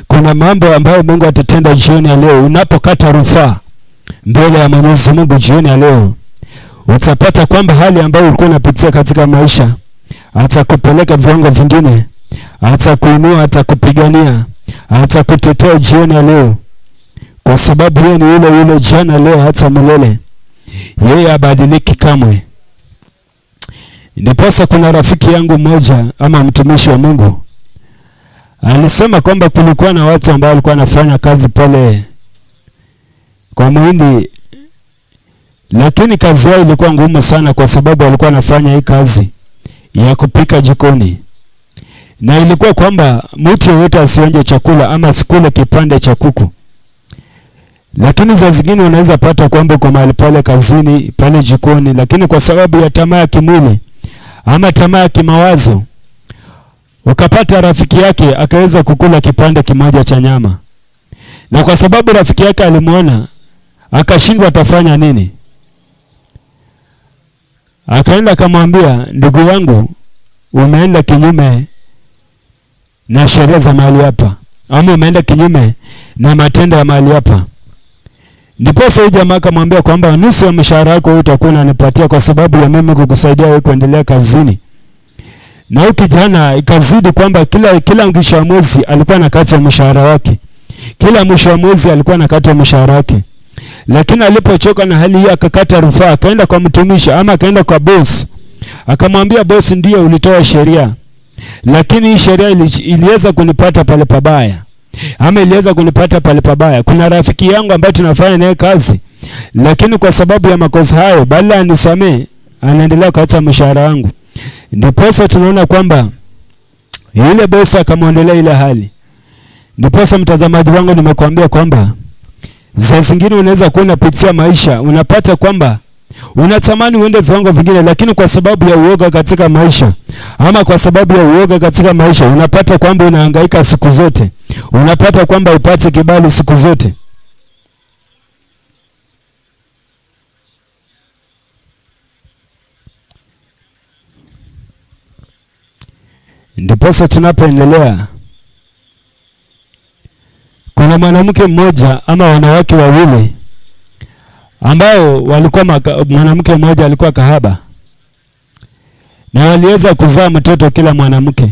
Kuna mambo ambayo Mungu atatenda jioni ya leo. Unapokata rufaa mbele ya Mwenyezi Mungu jioni ya leo, utapata kwamba hali ambayo ulikuwa unapitia katika maisha atakupeleka viwango vingine. Atakuinua, atakupigania, atakutetea jioni ya leo, kwa sababu yeye ni yule jana, leo, hata milele. Yeye habadiliki kamwe. Ndiposa kuna rafiki yangu mmoja ama mtumishi wa Mungu alisema kwamba kulikuwa na watu ambao walikuwa wanafanya kazi pale kwa Muhindi, lakini kazi yao ilikuwa ngumu sana kwa sababu walikuwa wanafanya hii kazi ya kupika jikoni. Na ilikuwa kwamba mtu yeyote asionje chakula ama asikule kipande cha kuku. Lakini za zingine unaweza pata kwamba kwa mahali pale kazini, pale jikoni, lakini kwa sababu ya tamaa ya kimwili ama tamaa ya kimawazo, ukapata rafiki yake akaweza kukula kipande kimoja cha nyama. Na kwa sababu rafiki yake alimuona, akashindwa atafanya nini. Akaenda akamwambia, ndugu yangu, umeenda kinyume na sheria za mahali hapa, ama umeenda kinyume na matendo ya mahali hapa. Ndipo huyo jamaa akamwambia kwamba nusu ya mshahara wako utakuwa unanipatia kwa sababu ya mimi kukusaidia wewe kuendelea kazini. Na huyo kijana ikazidi kwamba kila mwisho wa mwezi alikuwa anakata mshahara wake. Kila mwisho wa mwezi alikuwa anakata mshahara wake. Lakini alipochoka na hali hiyo akakata rufaa, akaenda kwa mtumishi ama akaenda kwa boss. Akamwambia boss, ndio ulitoa sheria, lakini hii sheria iliweza kunipata pale pabaya. Ama iliweza kunipata pale pabaya. Kuna rafiki yangu ambaye tunafanya naye kazi, lakini kwa sababu ya makosa hayo badala anisamee anaendelea kukata mshahara wangu. Ndipo tunaona kwamba yule boss akamwondelea ile hali. Ndipo mtazamaji wangu, nimekuambia kwamba saa zingine unaweza kuwa unapitia maisha, unapata kwamba unatamani uende viwango vingine, lakini kwa sababu ya uoga katika maisha, ama kwa sababu ya uoga katika maisha, unapata kwamba unahangaika siku zote. Unapata kwamba upate kibali siku zote. Ndipo tunapoendelea, kuna mwanamke mmoja ama wanawake wawili ambao walikuwa mwanamke mmoja alikuwa kahaba, na waliweza kuzaa mtoto kila mwanamke.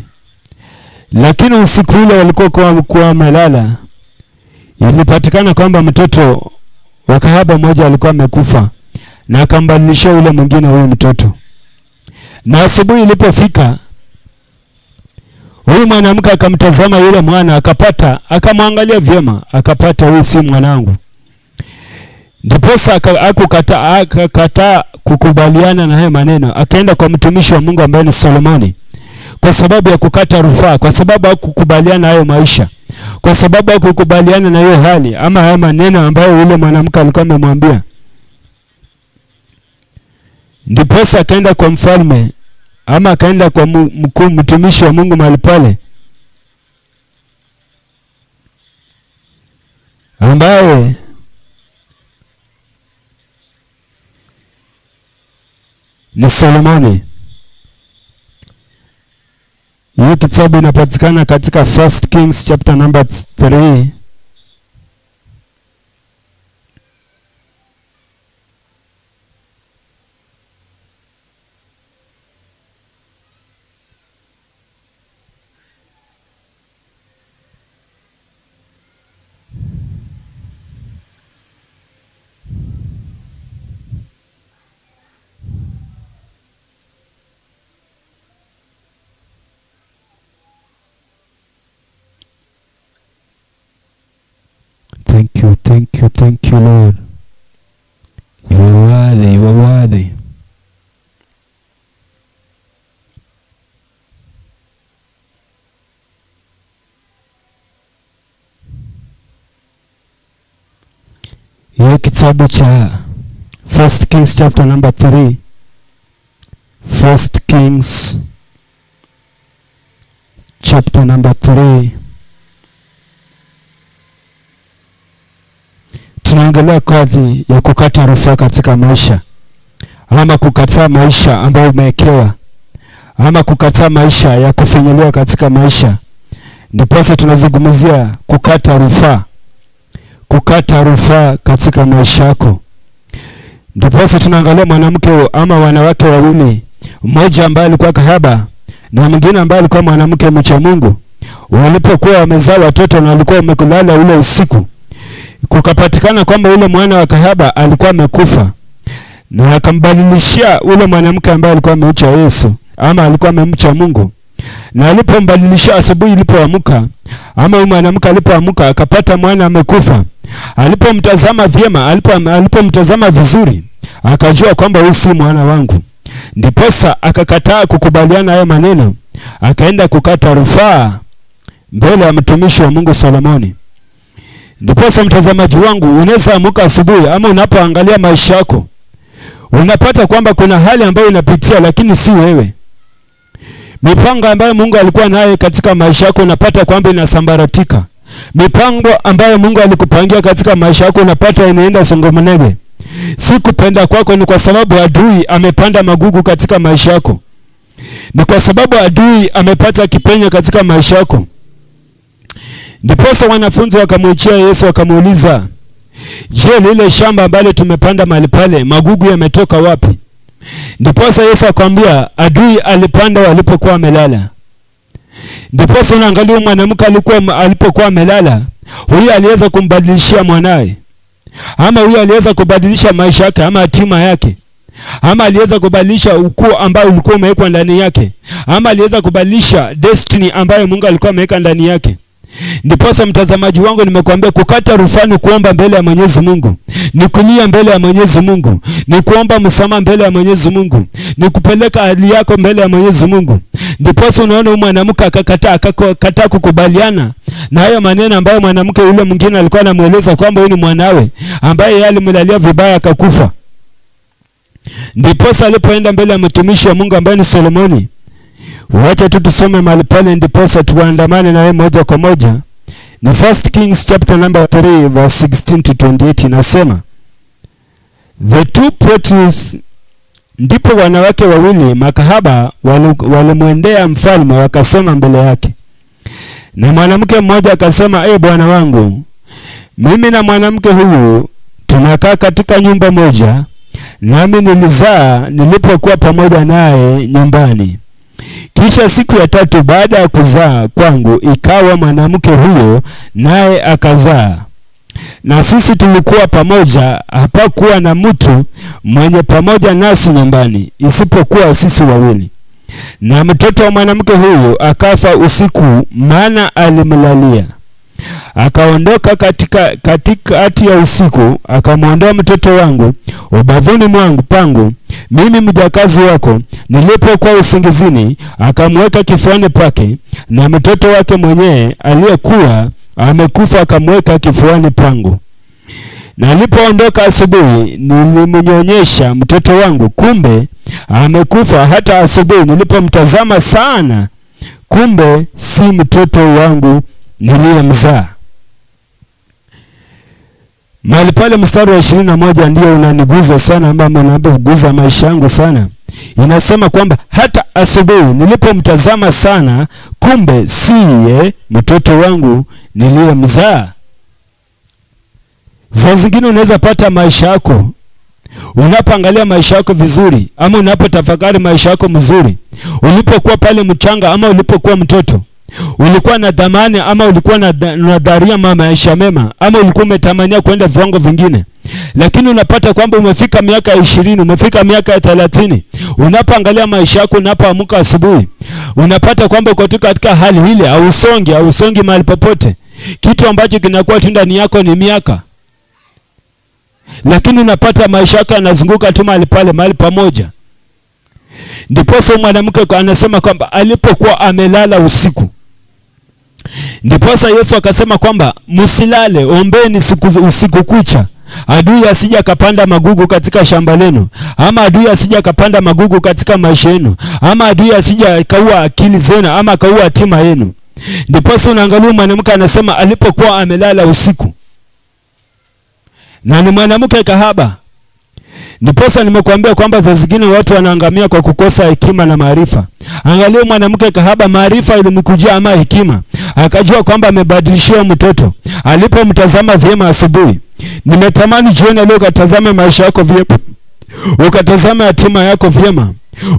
Lakini usiku ule walikuwa kwa wamelala, ilipatikana kwamba mtoto wa kahaba mmoja alikuwa amekufa, na akambadilisha ule mwingine huyo mtoto. Na asubuhi ilipofika, huyu mwanamke akamtazama yule mwana, akamwangalia vyema, akapata huyu si mwanangu. Ndipo akakataa kukubaliana na hayo maneno, akaenda kwa mtumishi wa Mungu ambaye ni Solomoni, kwa sababu ya kukata rufaa, kwa sababu hakukubaliana na hayo maisha, kwa sababu hakukubaliana na hiyo hali ama hayo maneno ambayo yule mwanamke alikuwa amemwambia. Ndipo akaenda kwa mfalme ama akaenda kwa mkuu mtumishi wa Mungu mahali pale, ambaye ni Solomoni. Hii kitabu inapatikana katika 1 Kings chapter number 3. Thank you, Lord. You are worthy. Hii kitabu cha 1 Kings chapter number 3. 1 Kings chapter number 3. Tunaangalia kadhi ya kukata rufaa katika maisha, ama kukataa maisha ambayo umewekewa, ama kukataa maisha ya kufinyiliwa katika maisha. Ndipo tunazungumzia kukata rufaa, kukata rufaa katika maisha yako. Ndipo tunaangalia mwanamke ama wanawake wawili, mmoja ambaye alikuwa kahaba na mwingine ambaye alikuwa mwanamke mcha Mungu. Walipokuwa wamezaa watoto na walikuwa wamekulala ule usiku, kukapatikana kwamba ule mwana wa kahaba alikuwa amekufa, na akambadilishia ule mwanamke ambaye alikuwa amemcha Yesu ama alikuwa amemcha Mungu. Na alipombadilishia, asubuhi ilipoamka ama yule mwanamke alipoamka akapata mwana amekufa. Alipomtazama vyema, alipomtazama vizuri, akajua kwamba huyu si mwana wangu. Ndiposa akakataa kukubaliana hayo maneno, akaenda kukata rufaa mbele ya mtumishi wa Mungu Solomoni. Ndiposa mtazamaji wangu, unaweza amka asubuhi ama unapoangalia maisha yako, unapata kwamba kuna hali ambayo unapitia, lakini si wewe. Mipango ambayo Mungu alikuwa nayo katika maisha yako unapata kwamba inasambaratika. Mipango ambayo Mungu alikupangia katika maisha yako unapata inaenda songomonege. Si kupenda kwako, ni kwa sababu adui amepanda magugu katika maisha yako. Ni kwa sababu adui amepata kipenyo katika maisha yako. Ndiposa wanafunzi wakamwachia Yesu, wakamuuliza, je, lile shamba ambalo tumepanda mahali pale magugu yametoka wapi? Ndiposa Yesu akamwambia, adui alipanda walipokuwa wamelala. Ndiposa unaangalia mwanamke alipokuwa amelala, huyu aliweza kumbadilishia mwanae. ama huyo aliweza kubadilisha maisha yake ama hatima yake, ama aliweza kubadilisha ukuu ambao ulikuwa umewekwa ndani yake, ama aliweza kubadilisha destiny ambayo Mungu alikuwa ameweka ndani yake. Ndiposa mtazamaji wangu, nimekuambia kukata rufaa ni kuomba mbele ya Mwenyezi Mungu, ni kulia mbele ya Mwenyezi Mungu, ni kuomba msamaha mbele ya Mwenyezi Mungu, ni kupeleka hali yako mbele ya Mwenyezi Mungu. Ndiposa unaona mwanamke akakataa kukubaliana na hayo maneno ambayo mwanamke yule mwingine alikuwa anamueleza kwamba huyu ni mwanawe ambaye yeye alimlalia vibaya akakufa. Ndiposa alipoenda mbele ya mtumishi wa Mungu ambaye ni Solomoni, wacha tu tusome mahali pale ndiposa tuandamane na yeye moja kwa moja. Ni 1 Kings chapter number 3 verse 16 to 28 inasema, the two prophets, ndipo wanawake wawili makahaba walimwendea mfalme wakasema mbele yake. Na mwanamke mmoja akasema, bwana wangu, mimi na mwanamke huyu tunakaa katika nyumba moja, nami nilizaa nilipokuwa pamoja naye nyumbani. Kisha siku ya tatu baada ya kuzaa kwangu, ikawa mwanamke huyo naye akazaa. Na sisi tulikuwa pamoja, hapakuwa na mtu mwenye pamoja nasi nyumbani isipokuwa sisi wawili. Na mtoto wa mwanamke huyo akafa usiku, maana alimlalia. Akaondoka katikati ya usiku, akamwondoa mtoto wangu ubavuni mwangu pangu, mimi mjakazi wako, nilipokuwa usingizini, akamweka kifuani pake, na mtoto wake mwenyewe aliyekuwa amekufa akamweka kifuani pangu. Na nilipoondoka asubuhi, nilimnyonyesha mtoto wangu, kumbe amekufa. Hata asubuhi nilipomtazama sana, kumbe si mtoto wangu niliyemzaa. Mahali pale mstari wa 21 ndio unaniguza sana, ama unaguza maisha yangu sana. Inasema kwamba hata asubuhi nilipomtazama sana, kumbe siye mtoto wangu niliyemzaa. Saa zingine unaweza pata maisha yako, unapoangalia maisha yako vizuri, ama unapotafakari maisha yako mzuri, ulipokuwa pale mchanga ama ulipokuwa mtoto, ulikuwa na dhamani ama ulikuwa na dharia maisha mema, ama ulikuwa umetamania kwenda viwango vingine. Lakini unapata kwamba umefika miaka 20, umefika miaka 30, unapoangalia maisha yako, unapoamka asubuhi, unapata kwamba uko katika hali ile, hausongi mahali popote. Kitu ambacho kinakuwa tu ndani yako ni miaka. Lakini unapata maisha yako yanazunguka tu mahali pamoja. Ndiposa mwanamke anasema kwamba alipokuwa amelala usiku, ndiposa Yesu akasema kwamba msilale, ombeni usiku kucha, adui asije akapanda magugu katika shamba lenu, ama adui asije akapanda magugu katika maisha yenu, ama adui asije akaua akili zenu, ama akaua hatima yenu. Ndiposa unaangalia mwanamke anasema alipokuwa amelala usiku, na ni mwanamke kahaba. Ndiposa nimekuambia kwamba za zingine watu wanaangamia kwa kukosa hekima na maarifa. Angalia mwanamke kahaba, maarifa ilimkujia ama hekima, akajua kwamba amebadilishiwa mtoto alipomtazama vyema asubuhi. Nimetamani jioni leo ukatazame maisha yako vyema, ukatazame hatima yako vyema,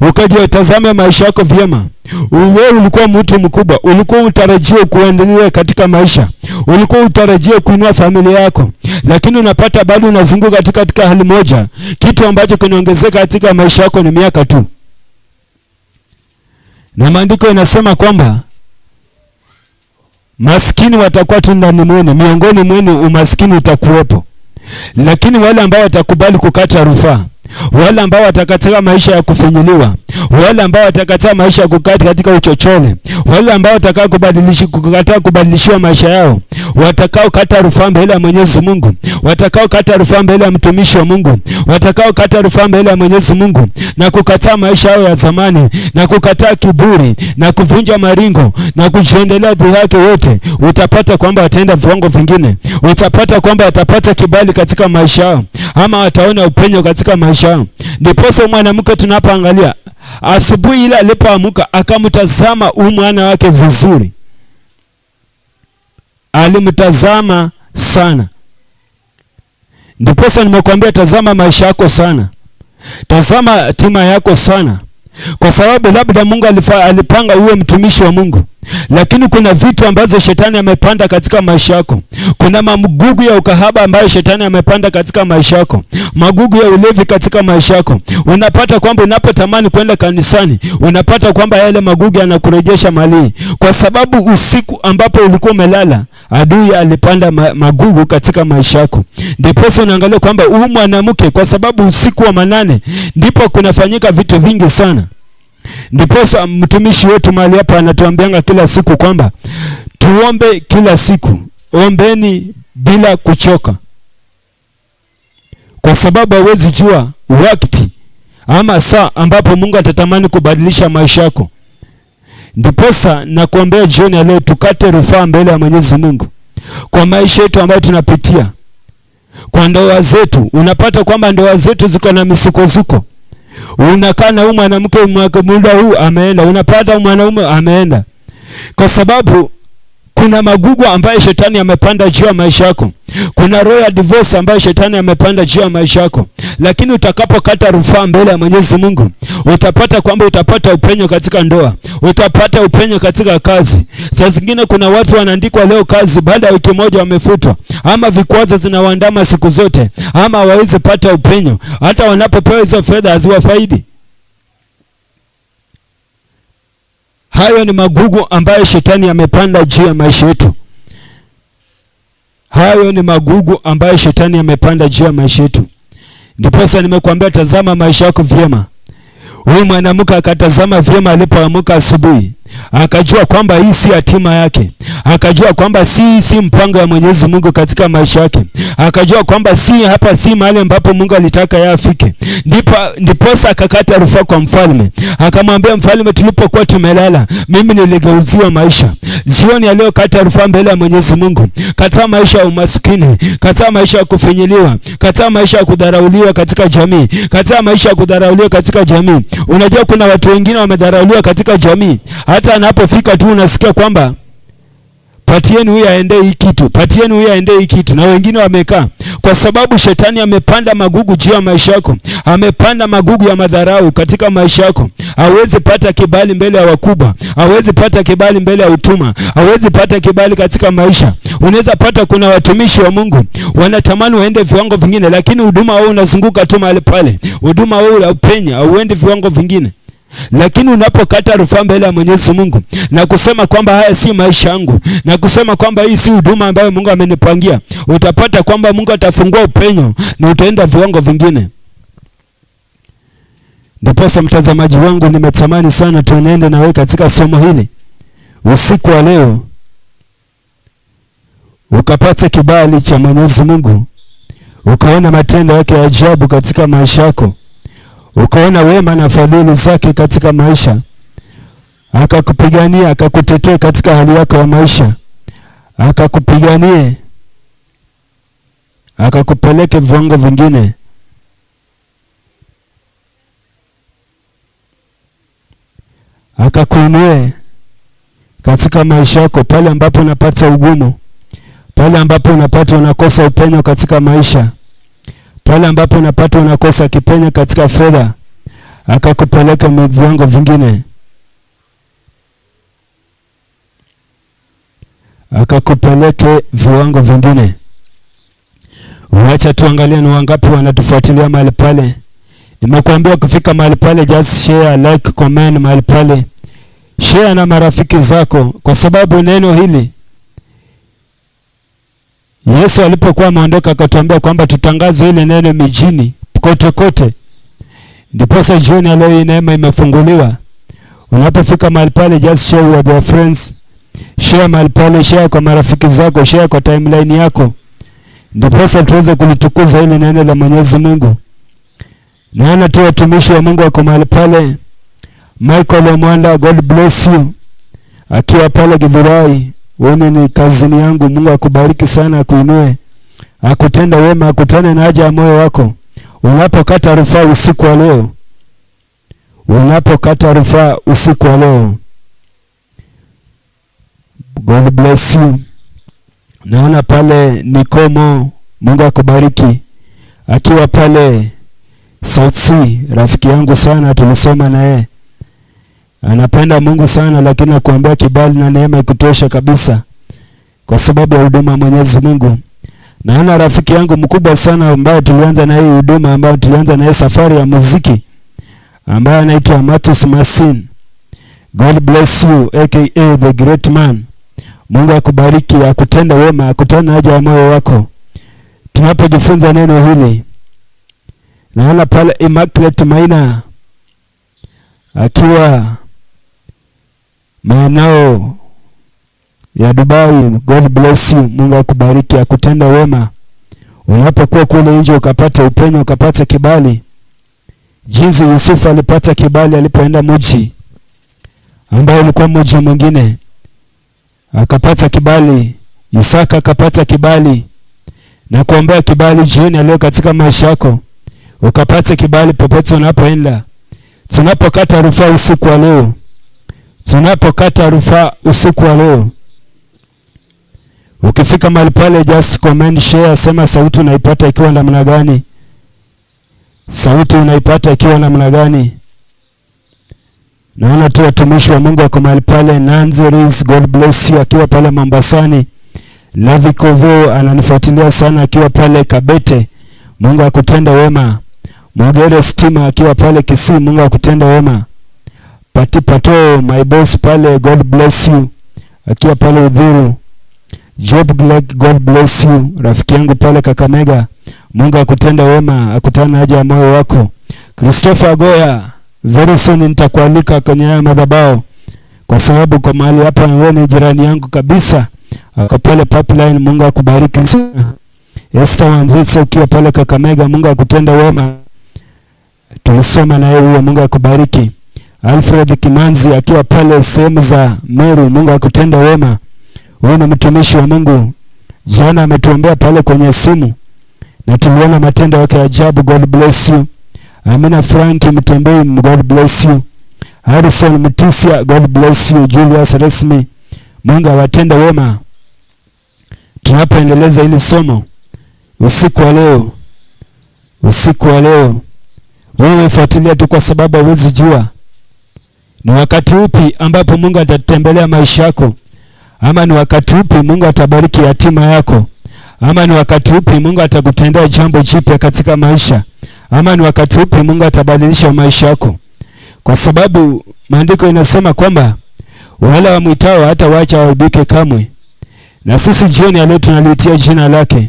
ukajitazame maisha yako vyema. Wewe ulikuwa mtu mkubwa, ulikuwa utarajia kuendelea katika maisha, ulikuwa utarajia kuinua familia yako, lakini unapata bado unazunguka katika hali moja. Kitu ambacho kinaongezeka katika maisha yako ni miaka tu. Na maandiko yanasema kwamba maskini watakuwa tu ndani mwenu, miongoni mwenu umaskini utakuwepo. Lakini wale ambao watakubali kukata rufaa, wale ambao watakataa maisha ya kufinyiliwa, wale ambao watakataa maisha ya kukata katika uchochole, wale ambao watakao kubadilishiwa maisha yao, watakao kata rufaa mbele ya Mwenyezi Mungu, watakao kata rufaa mbele ya mtumishi wa Mungu, watakao kata rufaa mbele ya Mwenyezi Mungu na kukataa maisha yao ya zamani, na kukataa kiburi, na kuvunja maringo, na kujiendelea dhihaki yote, utapata kwamba wataenda viwango vingine. Utapata kwamba watapata kibali katika maisha yao, ama wataona upenyo katika maisha yao. Ndiposa mwanamke tunapoangalia asubuhi ile alipoamka, akamtazama mwana wake vizuri. Alimtazama sana. Ndiposa nimekuambia tazama maisha yako sana, tazama hatima yako sana, kwa sababu labda Mungu alipanga uwe mtumishi wa Mungu, Lakini kuna vitu ambazo shetani amepanda katika maisha yako. Kuna magugu ya ukahaba ambayo shetani amepanda katika maisha yako. Magugu ya ulevi katika maisha yako. Unapata kwamba unapotamani kwenda kanisani, unapata kwamba yale magugu yanakurejesha mali. Kwa sababu usiku ambapo ulikuwa umelala, adui alipanda magugu katika maisha yako. Ndipo unaangalia kwamba huyu mwanamke, kwa sababu usiku wa manane ndipo kunafanyika vitu vingi sana. Ndipo mtumishi wetu mahali hapa anatuambianga kila siku kwamba tuombe kila siku, ombeni bila kuchoka, kwa sababu hauwezi jua wakati ama saa ambapo Mungu atatamani kubadilisha maisha yako. Ndiposa nakuombea jioni ya leo tukate rufaa mbele ya Mwenyezi Mungu kwa maisha yetu ambayo tunapitia, kwa ndoa zetu. Unapata kwamba ndoa zetu ziko na misukosuko. Unakaa na mwanamke muda huu ameenda, unapata mwanaume ameenda, kwa sababu kuna magugu ambayo shetani amepanda juu ya maisha yako. Kuna roho ya divorce ambayo shetani amepanda juu ya maisha yako. Lakini utakapokata rufaa mbele ya Mwenyezi Mungu, utapata kwamba utapata upenyo katika ndoa, utapata upenyo katika kazi. Saa zingine kuna watu wanaandikwa leo kazi, baada ya wiki moja wamefutwa, ama vikwazo zinawaandama siku zote, ama hawawezi pata upenyo. Hata wanapopewa hizo fedha haziwafaidi. Hayo ni magugu ambayo shetani amepanda juu ya maisha yetu. Hayo ni magugu ambayo shetani amepanda juu ya maisha yetu. Ndiposa nimekuambia tazama maisha yako vyema. Huyu mwanamke akatazama vyema alipoamka asubuhi. Akajua kwamba hii si hatima yake. Akajua kwamba si mpango wa Mwenyezi Mungu katika maisha yake. Akajua kwamba si mahali ambapo Mungu alitaka yeye afike. Ndiposa akakata rufaa kwa mfalme. Akamwambia mfalme, tulipokuwa tumelala, mimi niligeuziwa maisha. Jioni ya leo kata rufaa mbele ya Mwenyezi Mungu. Kataa maisha ya umaskini, kataa maisha ya kufinyiliwa, kataa maisha ya kudharauliwa katika jamii, kataa maisha ya kudharauliwa katika jamii. Unajua kuna watu wengine wamedharauliwa katika jamii. Hata anapofika tu unasikia kwamba patieni huyu aende hii kitu, patieni huyu aende hii kitu, na wengine wamekaa. Kwa sababu shetani amepanda magugu juu ya maisha yako. Amepanda magugu ya madharau katika maisha yako. Hawezi pata kibali mbele ya wakubwa, hawezi pata kibali mbele ya utuma, hawezi pata kibali katika maisha. Unaweza pata kuna watumishi wa Mungu wanatamani waende viwango vingine, lakini huduma wao unazunguka tu mahali pale. Huduma wao unapenya, hauendi viwango vingine. Lakini unapokata rufaa mbele ya Mwenyezi Mungu na kusema kwamba haya si maisha yangu, na kusema kwamba hii si huduma ambayo Mungu amenipangia, utapata kwamba Mungu atafungua upenyo na utaenda viwango vingine. Ndiposa mtazamaji wangu, nimetamani sana tuenende na wewe katika somo hili usiku wa leo, ukapata kibali cha Mwenyezi Mungu, ukaona matendo yake ya ajabu katika maisha yako, ukaona wema na fadhili zake katika maisha, akakupigania, akakutetea katika hali yako ya maisha, akakupiganie, akakupeleke viwango vingine. Akakuinue katika maisha yako pale ambapo unapata ugumu, pale ambapo unapata unakosa upenyo katika maisha, pale ambapo unapata unakosa kipenyo katika fedha, akakupeleka viwango vingine. Akakupeleke viwango vingine. Wacha tuangalie ni wangapi wanatufuatilia mahali pale. Nimekuambia kufika mahali pale, just share, like, comment mahali pale. Share na marafiki zako, kwa sababu neno hili Yesu alipokuwa ameondoka akatuambia kwamba tutangaze ile neno mijini kote kote. Ndiposa jioni ya leo neema imefunguliwa. Unapofika mahali pale, just share with your friends. Share mahali pale, share kwa marafiki zako, share kwa timeline yako. Ndiposa tuweze kulitukuza ile neno la Mwenyezi Mungu. Naona tu watumishi wa Mungu wako mahali pale. Michael Omwanda, God bless you, akiwa pale Githurai. Wewe ni kazini yangu. Mungu akubariki sana, akuinue, akutenda wema, akutane na haja ya moyo wako. Unapokata rufaa usiku wa leo, unapokata rufaa usiku wa leo, God bless you. Naona pale Nikomo, Mungu akubariki, akiwa pale South Sea, rafiki yangu sana, tulisoma na yeye. Anapenda Mungu sana, lakini nakuambia kibali na neema ikutosha kabisa kwa sababu ya huduma Mwenyezi Mungu. Naona rafiki yangu mkubwa sana ambaye tulianza na hii huduma, ambaye tulianza na hii safari ya muziki, ambaye anaitwa Matus Masin. God bless you aka the great man. Mungu akubariki, akutende wema, akutende haja ya moyo wako tunapojifunza neno hili. Naona pale Immaculate Maina akiwa maeneo ya Dubai. God bless you. Mungu akubariki, akutende wema. Unapokuwa kule nje ukapata upenyo, ukapata kibali. Jinsi Yusufu alipata kibali alipoenda mji ambao ulikuwa mji mwingine, akapata kibali. Isaka akapata kibali. Na kuombea kibali jioni leo katika maisha yako. Ukapata kibali popote unapoenda. Tunapokata rufaa usiku wa leo. Tunapokata rufaa usiku wa leo. Ukifika mahali pale, just comment, share, sema sauti unaipata ikiwa namna gani? Sauti unaipata ikiwa namna gani? Naona tu watumishi wa Mungu wako mahali pale. Nanzeris, God bless you, akiwa pale Mombasani. Lavikovo ananifuatilia sana akiwa pale Kabete. Mungu akutende wema. Mwagere Stima akiwa pale Kisii. Mungu akutende wema. Pato my boss pale, God bless you, akiwa pale Udhuru. Job Gleg, God bless you, rafiki yangu pale Kakamega. Mungu akutende wema, akutane haja ya moyo wako. Christopher Goya, very soon nitakualika kwenye haya madhabahu kwa sababu kwa mahali hapa wewe ni jirani yangu kabisa. Ako pale Pipeline. Mungu akubariki sana. Esther Wanzitsa ukiwa pale Kakamega. Mungu akutende wema. Tulisoma na yeye, Mungu akubariki. Alfred Kimanzi akiwa pale sehemu za Meru. Mungu akutende wema. Wewe ni mtumishi wa Mungu. Jana ametuombea pale kwenye simu na tuliona matendo yake ya ajabu. God bless you. Amina Frank Mtembei, God bless you. Harrison Mtisia, God bless you. Julius Resmi, Mungu awatende wema. Tunapoendeleza hili somo usiku wa leo, wewe fuatilia tu, kwa sababu huwezi jua ni wakati upi ambapo Mungu atatembelea maisha yako, ama ni wakati upi Mungu atabariki yatima yako, ama ni wakati upi Mungu atakutendea jambo jipya katika maisha, ama ni wakati upi Mungu atabadilisha maisha yako. Kwa sababu maandiko inasema kwamba wale wamwitao hata waacha waibike kamwe. Na sisi jioni ya leo tunalitia jina lake.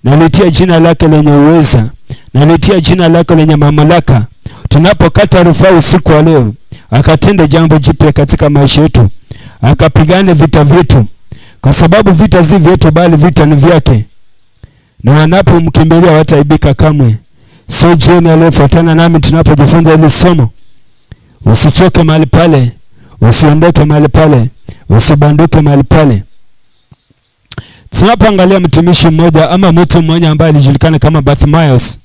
Nalitia jina lake lenye uweza. Nalitia jina lake lenye mamlaka. Tunapokata rufaa usiku wa leo, akatende jambo jipya katika maisha yetu. Akapigane vita vyetu. Kwa sababu vita si vyetu bali vita ni vyake. Na wanapomkimbilia hawataibika kamwe. So jioni ya leo fuatana nami tunapojifunza hili somo. Usichoke mahali pale. Usiondoke mahali pale. Usibanduke mahali pale. Tunapoangalia mtumishi mmoja ama mtu mmoja ambaye alijulikana kama Bartimaeus.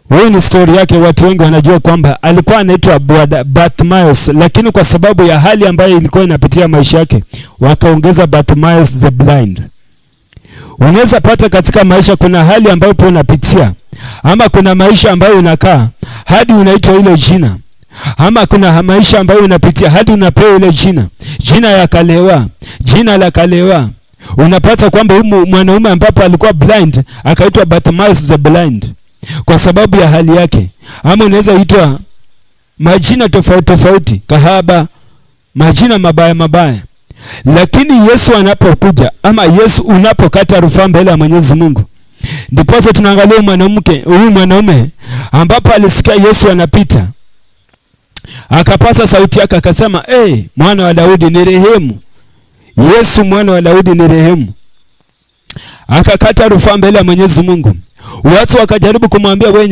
Huyu ni story yake, watu wengi wanajua kwamba alikuwa anaitwa Bartimaeus, lakini kwa sababu ya hali ambayo ilikuwa inapitia maisha yake wakaongeza Bartimaeus the blind. Unaweza pata katika maisha kuna hali ambayo unapitia, ama kuna maisha ambayo unakaa hadi unaitwa ile jina, ama kuna maisha ambayo unapitia hadi unapewa ile jina ya Kalewa, jina la Kalewa. Unapata kwamba huyu mwanaume ambapo alikuwa blind akaitwa Bartimaeus the blind kwa sababu ya hali yake. Ama unaweza itwa majina tofauti, kahaba, majina mabaya. Lakini Yesu anapokuja, ama Yesu unapokata rufaa mbele ya Mwenyezi Mungu, ndipo tunaangalia huyu mwanaume ambapo alisikia Yesu anapita, akapasa sauti yake akasema, mwana wa Daudi ni rehemu. Yesu mwana wa Daudi ni rehemu. Akakata rufaa mbele ya Mwenyezi Mungu. Watu wakajaribu kumwambia we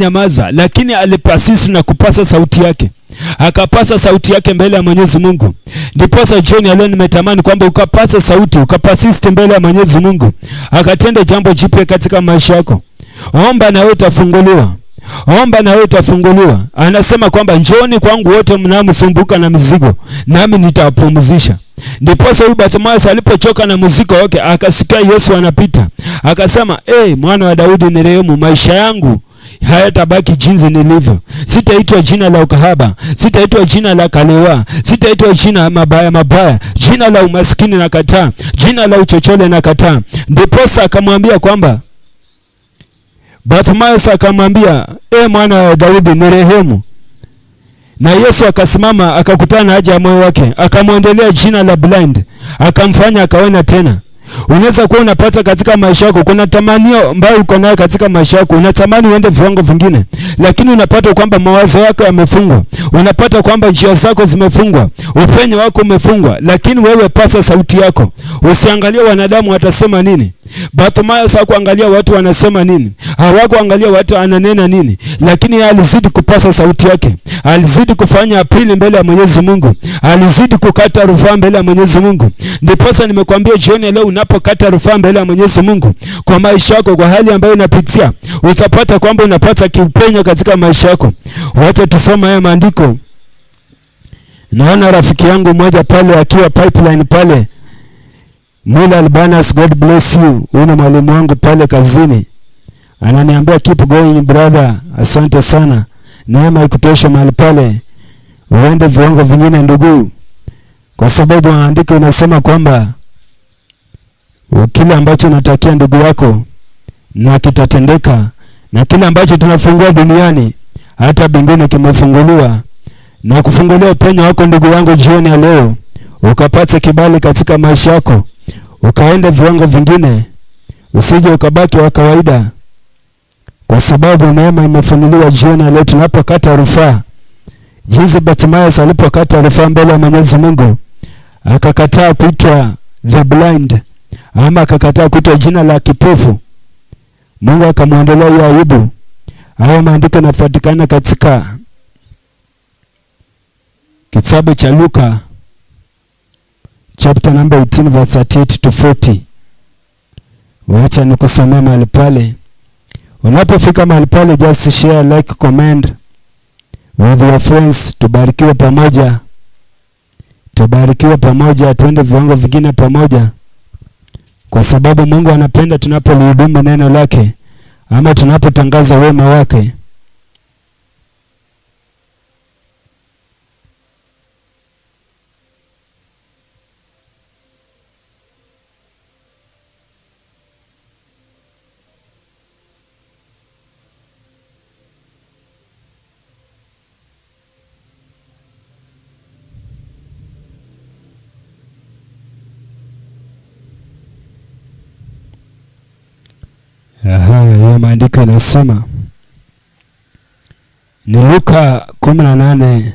nyamaza, lakini alipasisi na kupasa sauti yake. Akapasa sauti yake mbele ya Mwenyezi Mungu. Ndipo jioni ya leo nimetamani kwamba ukapasa sauti, ukapasisi mbele ya Mwenyezi Mungu, akatende jambo jipya katika maisha yako. Omba na wewe utafunguliwa. Anasema kwamba njooni kwangu wote mnaomsumbuka na mizigo, nami nitawapumzisha. Ndipo huyu Bartimaeus alipochoka na mzigo wake, akasikia Yesu anapita. Akasema, mwana wa Daudi ni rehemu, maisha yangu hayatabaki jinsi nilivyo. Sitaitwa jina la ukahaba, sitaitwa jina la kalewa, sitaitwa jina mabaya, jina la umaskini nakataa, jina la uchochole nakataa. Ndiposa akamwambia kwamba, Bartimayo akamwambia, mwana wa Daudi nirehemu. Na Yesu akasimama akakutana na haja ya moyo wake, akamwondelea jina la blind, akamfanya akaona tena. Unaweza kuwa unapata katika maisha yako, kuna tamanio ambayo uko nayo katika maisha yako, unatamani uende viwango vingine, lakini unapata kwamba mawazo yako yamefungwa, unapata kwamba njia zako zimefungwa, upenyo wako umefungwa. Lakini wewe pasa sauti yako, usiangalie wanadamu watasema nini. Bartimayo hakuangalia watu wanasema nini, hawakuangalia watu ananena nini, lakini yeye alizidi kupasa sauti yake, alizidi kufanya apili mbele ya Mwenyezi Mungu, alizidi kukata rufaa mbele ya Mwenyezi Mungu. Ndiposa nimekuambia jioni leo, unapokata rufaa mbele ya Mwenyezi Mungu kwa maisha yako, kwa hali ambayo unapitia, utapata kwamba unapata kiupenyo katika maisha yako. Wacha tusome haya maandiko. Naona rafiki yangu mmoja pale akiwa pipeline pale, Mula Albanas, God bless you. Una mwalimu wangu pale kazini, ananiambia keep going brother, asante sana, neema ikutosha mahali pale uende viwango vingine ndugu, kwa sababu andiko inasema kwamba kile ambacho unatakia ndugu yako na kitatendeka, na kile ambacho tunafungua duniani hata mbinguni kimefunguliwa. Na kufungulia upenyo wako ndugu yangu jioni ya leo, ukapata kibali katika maisha yako, ukaenda viwango vingine, usije ukabaki wa kawaida, kwa sababu neema imefunuliwa jioni ya leo. Tunapokata rufaa, jinsi Bartimayo alipokata rufaa mbele ya Mwenyezi Mungu, akakataa kuitwa the blind, ama akakataa kuitwa jina la kipofu, Mungu akamwondolea hiyo aibu. Haya maandiko yanapatikana katika kitabu cha Luka chapter number 18 verse 38 to 40. Wacha nikusomea mahali pale. Unapofika mahali pale, just share, like, comment with your friends. Tubarikiwe pamoja, tubarikiwe pamoja, tuende viwango vingine pamoja, kwa sababu Mungu anapenda tunapolihudumu neno lake ama tunapotangaza wema wake. Hiyo maandiko yanasema ni Luka 18,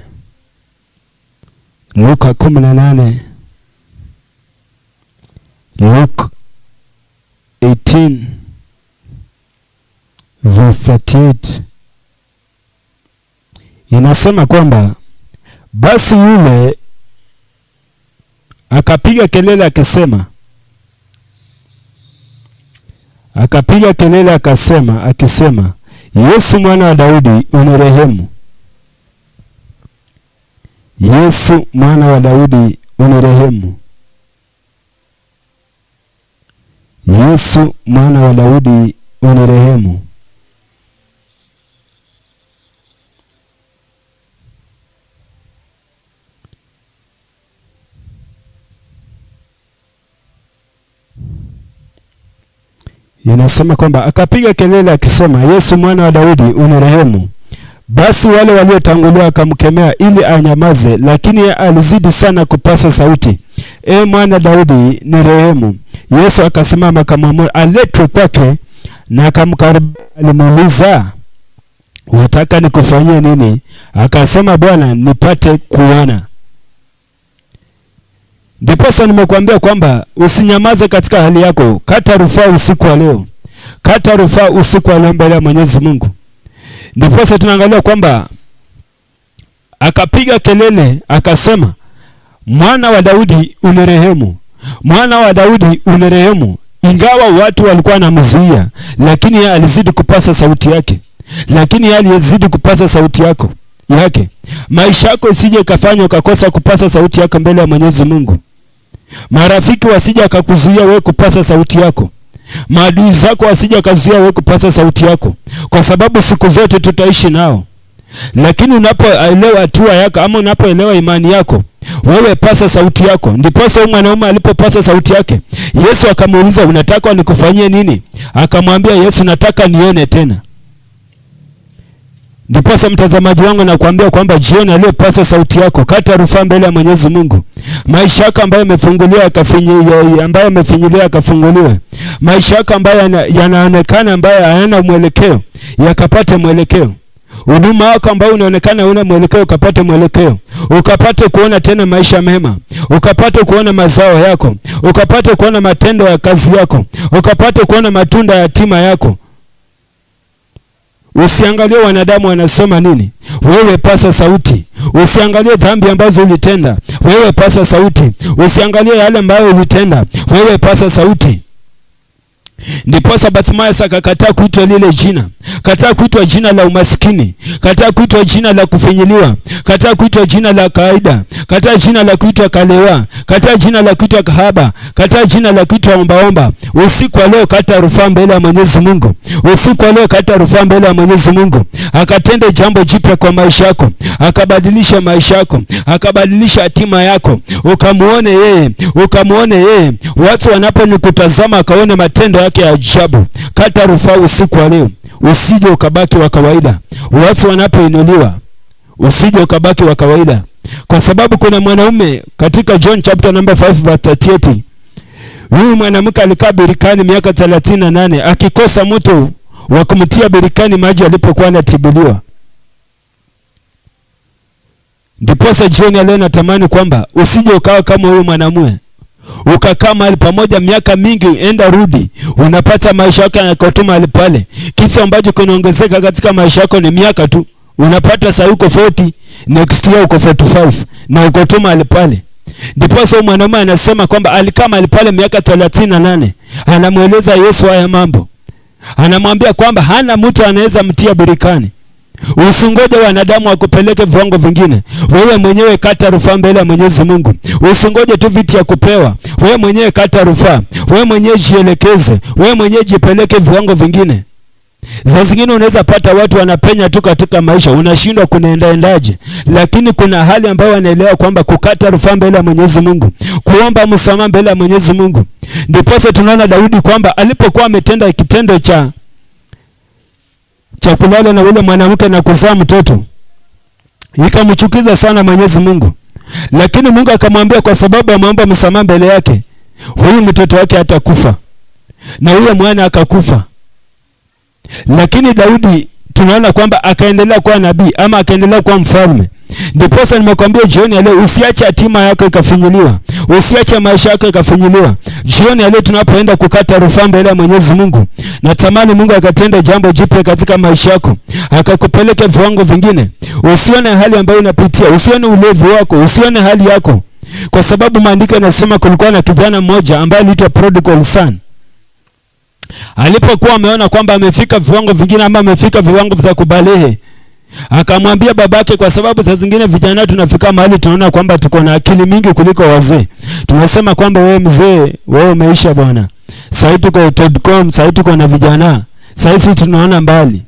Luka 18, Luke 18 verse 38. Inasema kwamba basi yule akapiga kelele akisema, akisema, Yesu mwana wa Daudi unirehemu. Yesu mwana wa Daudi unirehemu. Yesu mwana wa Daudi unirehemu. Inasema kwamba akapiga kelele akisema, Yesu mwana wa Daudi unirehemu. Basi wale waliotangulia akamkemea ili anyamaze, lakini alizidi sana kupasa sauti, mwana Daudi nirehemu. Yesu akasimama akamwamuru aletwe kwake, na akamkaribia. Alimuuliza, wataka nikufanyie nini? Akasema, Bwana, nipate kuona. Ndiposa nimekuambia kwamba usinyamaze katika hali yako. Kata rufaa usiku wa leo, kata rufaa usiku wa leo mbele ya Mwenyezi Mungu. Ndiposa tunaangalia kwamba akapiga kelele akasema, mwana wa Daudi unirehemu, mwana wa Daudi unirehemu. Ingawa watu walikuwa wanamzuia, lakini yeye alizidi kupasa sauti yake, lakini yeye alizidi kupasa sauti yake. Maisha yako isije kafanya ukakosa kupasa sauti yako mbele ya Mwenyezi Mungu. Marafiki wasije akakuzuia wewe kupasa sauti yako. Maadui zako wasije kazuia wewe kupasa sauti yako, kwa sababu siku zote tutaishi nao. Lakini unapoelewa hatua yako ama unapoelewa imani yako, wewe pasa sauti yako. Ndipo huyo mwanaume alipopasa sauti yake, Yesu akamuuliza, unataka nikufanyie nini? Akamwambia Yesu, nataka nione tena. Ndipo mtazamaji wangu nakwambia kwamba jioni aliyopasa sauti yako, kata rufaa mbele ya Mwenyezi Mungu. Maisha yako ambayo yamefunguliwa yakafunguliwa. Maisha yako ambayo yanaonekana ambayo hayana mwelekeo yakapate mwelekeo. Huduma yako ambayo unaonekana una mwelekeo ukapate mwelekeo. Ukapate kuona tena maisha mema. Ukapate kuona mazao yako. Ukapate kuona matendo ya kazi yako. Ukapate kuona matunda ya hatima yako. Usiangalie wanadamu wanasema nini, wewe pasa sauti. Usiangalie dhambi ambazo ulitenda, wewe pasa sauti. Usiangalie yale ambayo ulitenda, wewe pasa sauti. Ndipo Bartimayo akakataa kuitwa lile jina. Kataa kuitwa jina la umaskini, kataa kuitwa jina la kufinyiliwa, kataa kuitwa jina la kawaida, kataa jina la kuitwa kalewa, kataa jina la kuitwa kahaba, kataa jina la kuitwa ombaomba. Usiku wa leo kata rufaa mbele ya Mwenyezi Mungu. Usiku wa leo kata rufaa mbele ya Mwenyezi Mungu. Akatende jambo jipya kwa maisha yako, akabadilisha maisha yako, akabadilisha hatima yako. Ukamuone yeye. Watu wanaponikutazama akaone matendo yake ya ajabu. Kata rufaa usiku wa leo. Usije ukabaki wa kawaida. Watu wanapoinuliwa, usije ukabaki wa kawaida. Kwa sababu kuna mwanaume katika John chapter number 5 verse 38. Huyu mwanamke alikaa birikani miaka 38 akikosa mtu wa kumtia birikani maji alipokuwa anatibuliwa. Ndipo jioni leo natamani kwamba usije ukawa kama huyu mwanamume. Ukakaa mahali pamoja miaka mingi, enda rudi, unapata maisha yako yanakotuma mahali pale. Kitu ambacho kinaongezeka katika maisha yako ni miaka tu. Unapata sasa uko 40, next year uko 45 na uko tu mahali pale. Ndipo sasa mwanamume anasema kwamba alikaa mahali pale miaka 38. Anamueleza Yesu haya mambo. Anamwambia kwamba hana mtu anaweza mtia birikani. Usingoje wanadamu wakupeleke viwango vingine. Wewe mwenyewe kata rufaa mbele ya Mwenyezi Mungu. Usingoje tu viti ya kupewa. Wewe mwenyewe kata rufaa. Wewe mwenyewe jielekeze. Wewe mwenyewe jipeleke viwango vingine. Za zingine unaweza pata watu wanapenya tu katika maisha, unashindwa kunaendaje. Lakini kuna hali ambayo wanaelewa kwamba kukata rufaa mbele ya Mwenyezi Mungu, kuomba msamaha mbele ya Mwenyezi Mungu. Ndipo tunaona Daudi kwamba alipokuwa ametenda kitendo cha kulala na ule mwanamke na kuzaa mtoto, ikamchukiza sana Mwenyezi Mungu. Lakini Mungu akamwambia kwa sababu ameomba msamaha mbele yake, huyu mtoto wake hatakufa. Na huyo mwana akakufa. Lakini Daudi tunaona kwamba akaendelea kuwa nabii ama akaendelea kuwa mfalme. Ndipo nimekwambia jioni leo usiache hatima yako ikafinyiliwa. Usiache maisha yako ikafinyiliwa. Jioni leo tunapoenda kukata rufaa mbele ya Mwenyezi Mungu, natamani Mungu akatende jambo jipya katika maisha yako, akakupeleke viwango vingine. Usione hali ambayo unapitia, usione ulevi wako, usione hali yako. Kwa sababu maandiko yanasema kulikuwa na kijana mmoja ambaye aliitwa prodigal son. Alipokuwa ameona kwamba amefika viwango vingine ama amefika viwango vya kubalehe, akamwambia babake, kwa sababu saa zingine vijana tunafika mahali tunaona kwamba tuko na akili mingi kuliko wazee. Tunasema kwamba wewe mzee, wewe umeisha bwana. Sasa tuko .com, sasa tuko na vijana. Sasa tunaona mbali.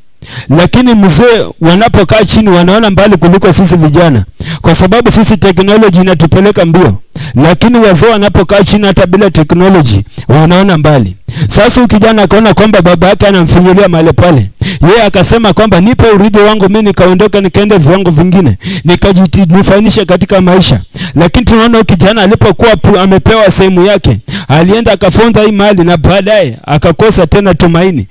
Lakini mzee wanapokaa chini wanaona mbali kuliko sisi vijana. Kwa sababu sisi teknolojia inatupeleka mbio. Lakini wazee wanapokaa chini hata bila teknolojia wanaona mbali. Sasa kijana akaona kwamba baba yake anamfinyilia mahali pale. Yeye akasema kwamba nipe urithi wangu mimi nikaondoka nikaende viwango vingine, nikajitinufanisha katika maisha. Lakini tunaona kijana alipokuwa amepewa sehemu yake, alienda akafonda hii mali na baadaye akakosa tena tumaini.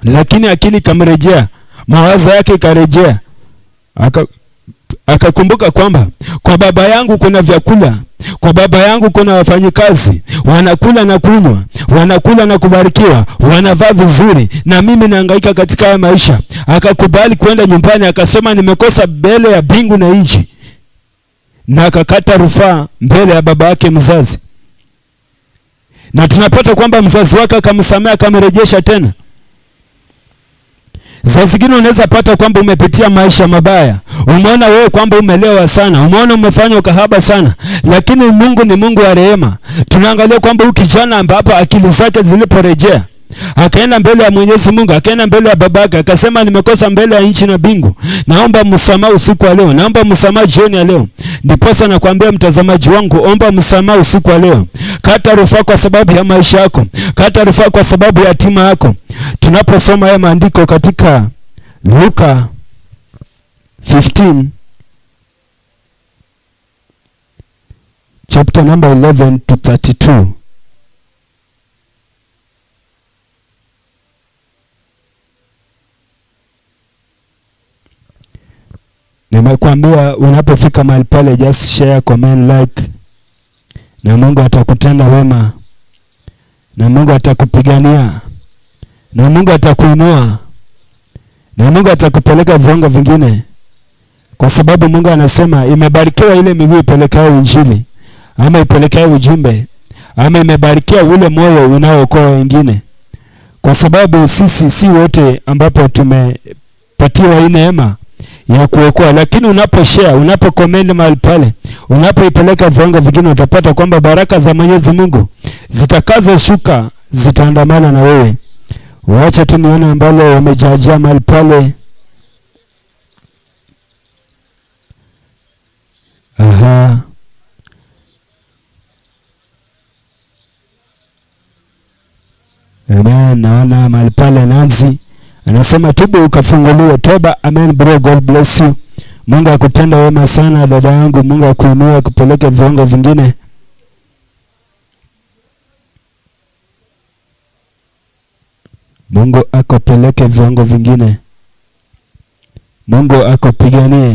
Lakini akili kamrejea, mawazo yake karejea. Akakumbuka kwamba kwa baba yangu kuna vyakula, kwa baba yangu kuna wafanyikazi, wanakula na kunywa, wanakula na kubarikiwa, wanavaa vizuri, na mimi nahangaika katika haya maisha. Akakubali kwenda nyumbani, akasema nimekosa mbele ya mbingu na nchi, na akakata rufaa mbele ya baba yake mzazi. Na tunapata kwamba mzazi wake akamsamehe, akamrejesha tena. Saa zingine unaweza pata kwamba umepitia maisha mabaya, Umeona wewe kwamba umelewa sana, umeona umefanya ukahaba sana, lakini Mungu ni Mungu wa rehema. Tunaangalia kwamba huyu kijana ambapo akili zake ziliporejea, akaenda mbele ya Mwenyezi Mungu, akaenda mbele ya babake, akasema nimekosa mbele ya nchi na mbingu, naomba msamaha usiku wa leo, naomba msamaha jioni ya leo. Ndiposa nakwambia mtazamaji wangu, omba msamaha usiku wa leo. Kata rufaa kwa sababu ya maisha yako, kata rufaa kwa sababu ya hatima yako. Tunaposoma haya maandiko katika Luka 15 chapter number 11 to 32. Nimekwambia unapofika mahali pale, just share, comment, like, na Mungu atakutenda wema, na Mungu atakupigania, na Mungu atakuinua, na Mungu atakupeleka viwango vingine, kwa sababu Mungu anasema imebarikiwa ile miguu ipelekayo injili, ama ipelekayo ujumbe, ama imebarikiwa ule moyo unaookoa wengine. Kwa sababu sisi si wote ambapo tumepatiwa hii neema ya kuokoa, lakini unaposhare, unapokomend mahali pale, unapoipeleka viwango vingine, utapata kwamba baraka za Mwenyezi Mungu zitakazo shuka zitaandamana na wewe. Wacha tu nione ambalo wamejajia mahali pale. Aha. Amen. Naona mahali pale Nancy anasema tubu ukafunguliwe. Toba. Amen bro, God bless you. Mungu akutenda wema sana dada yangu. Mungu akuinue akupeleke viwango vingine. Mungu akupeleke viwango vingine. Mungu akupiganie.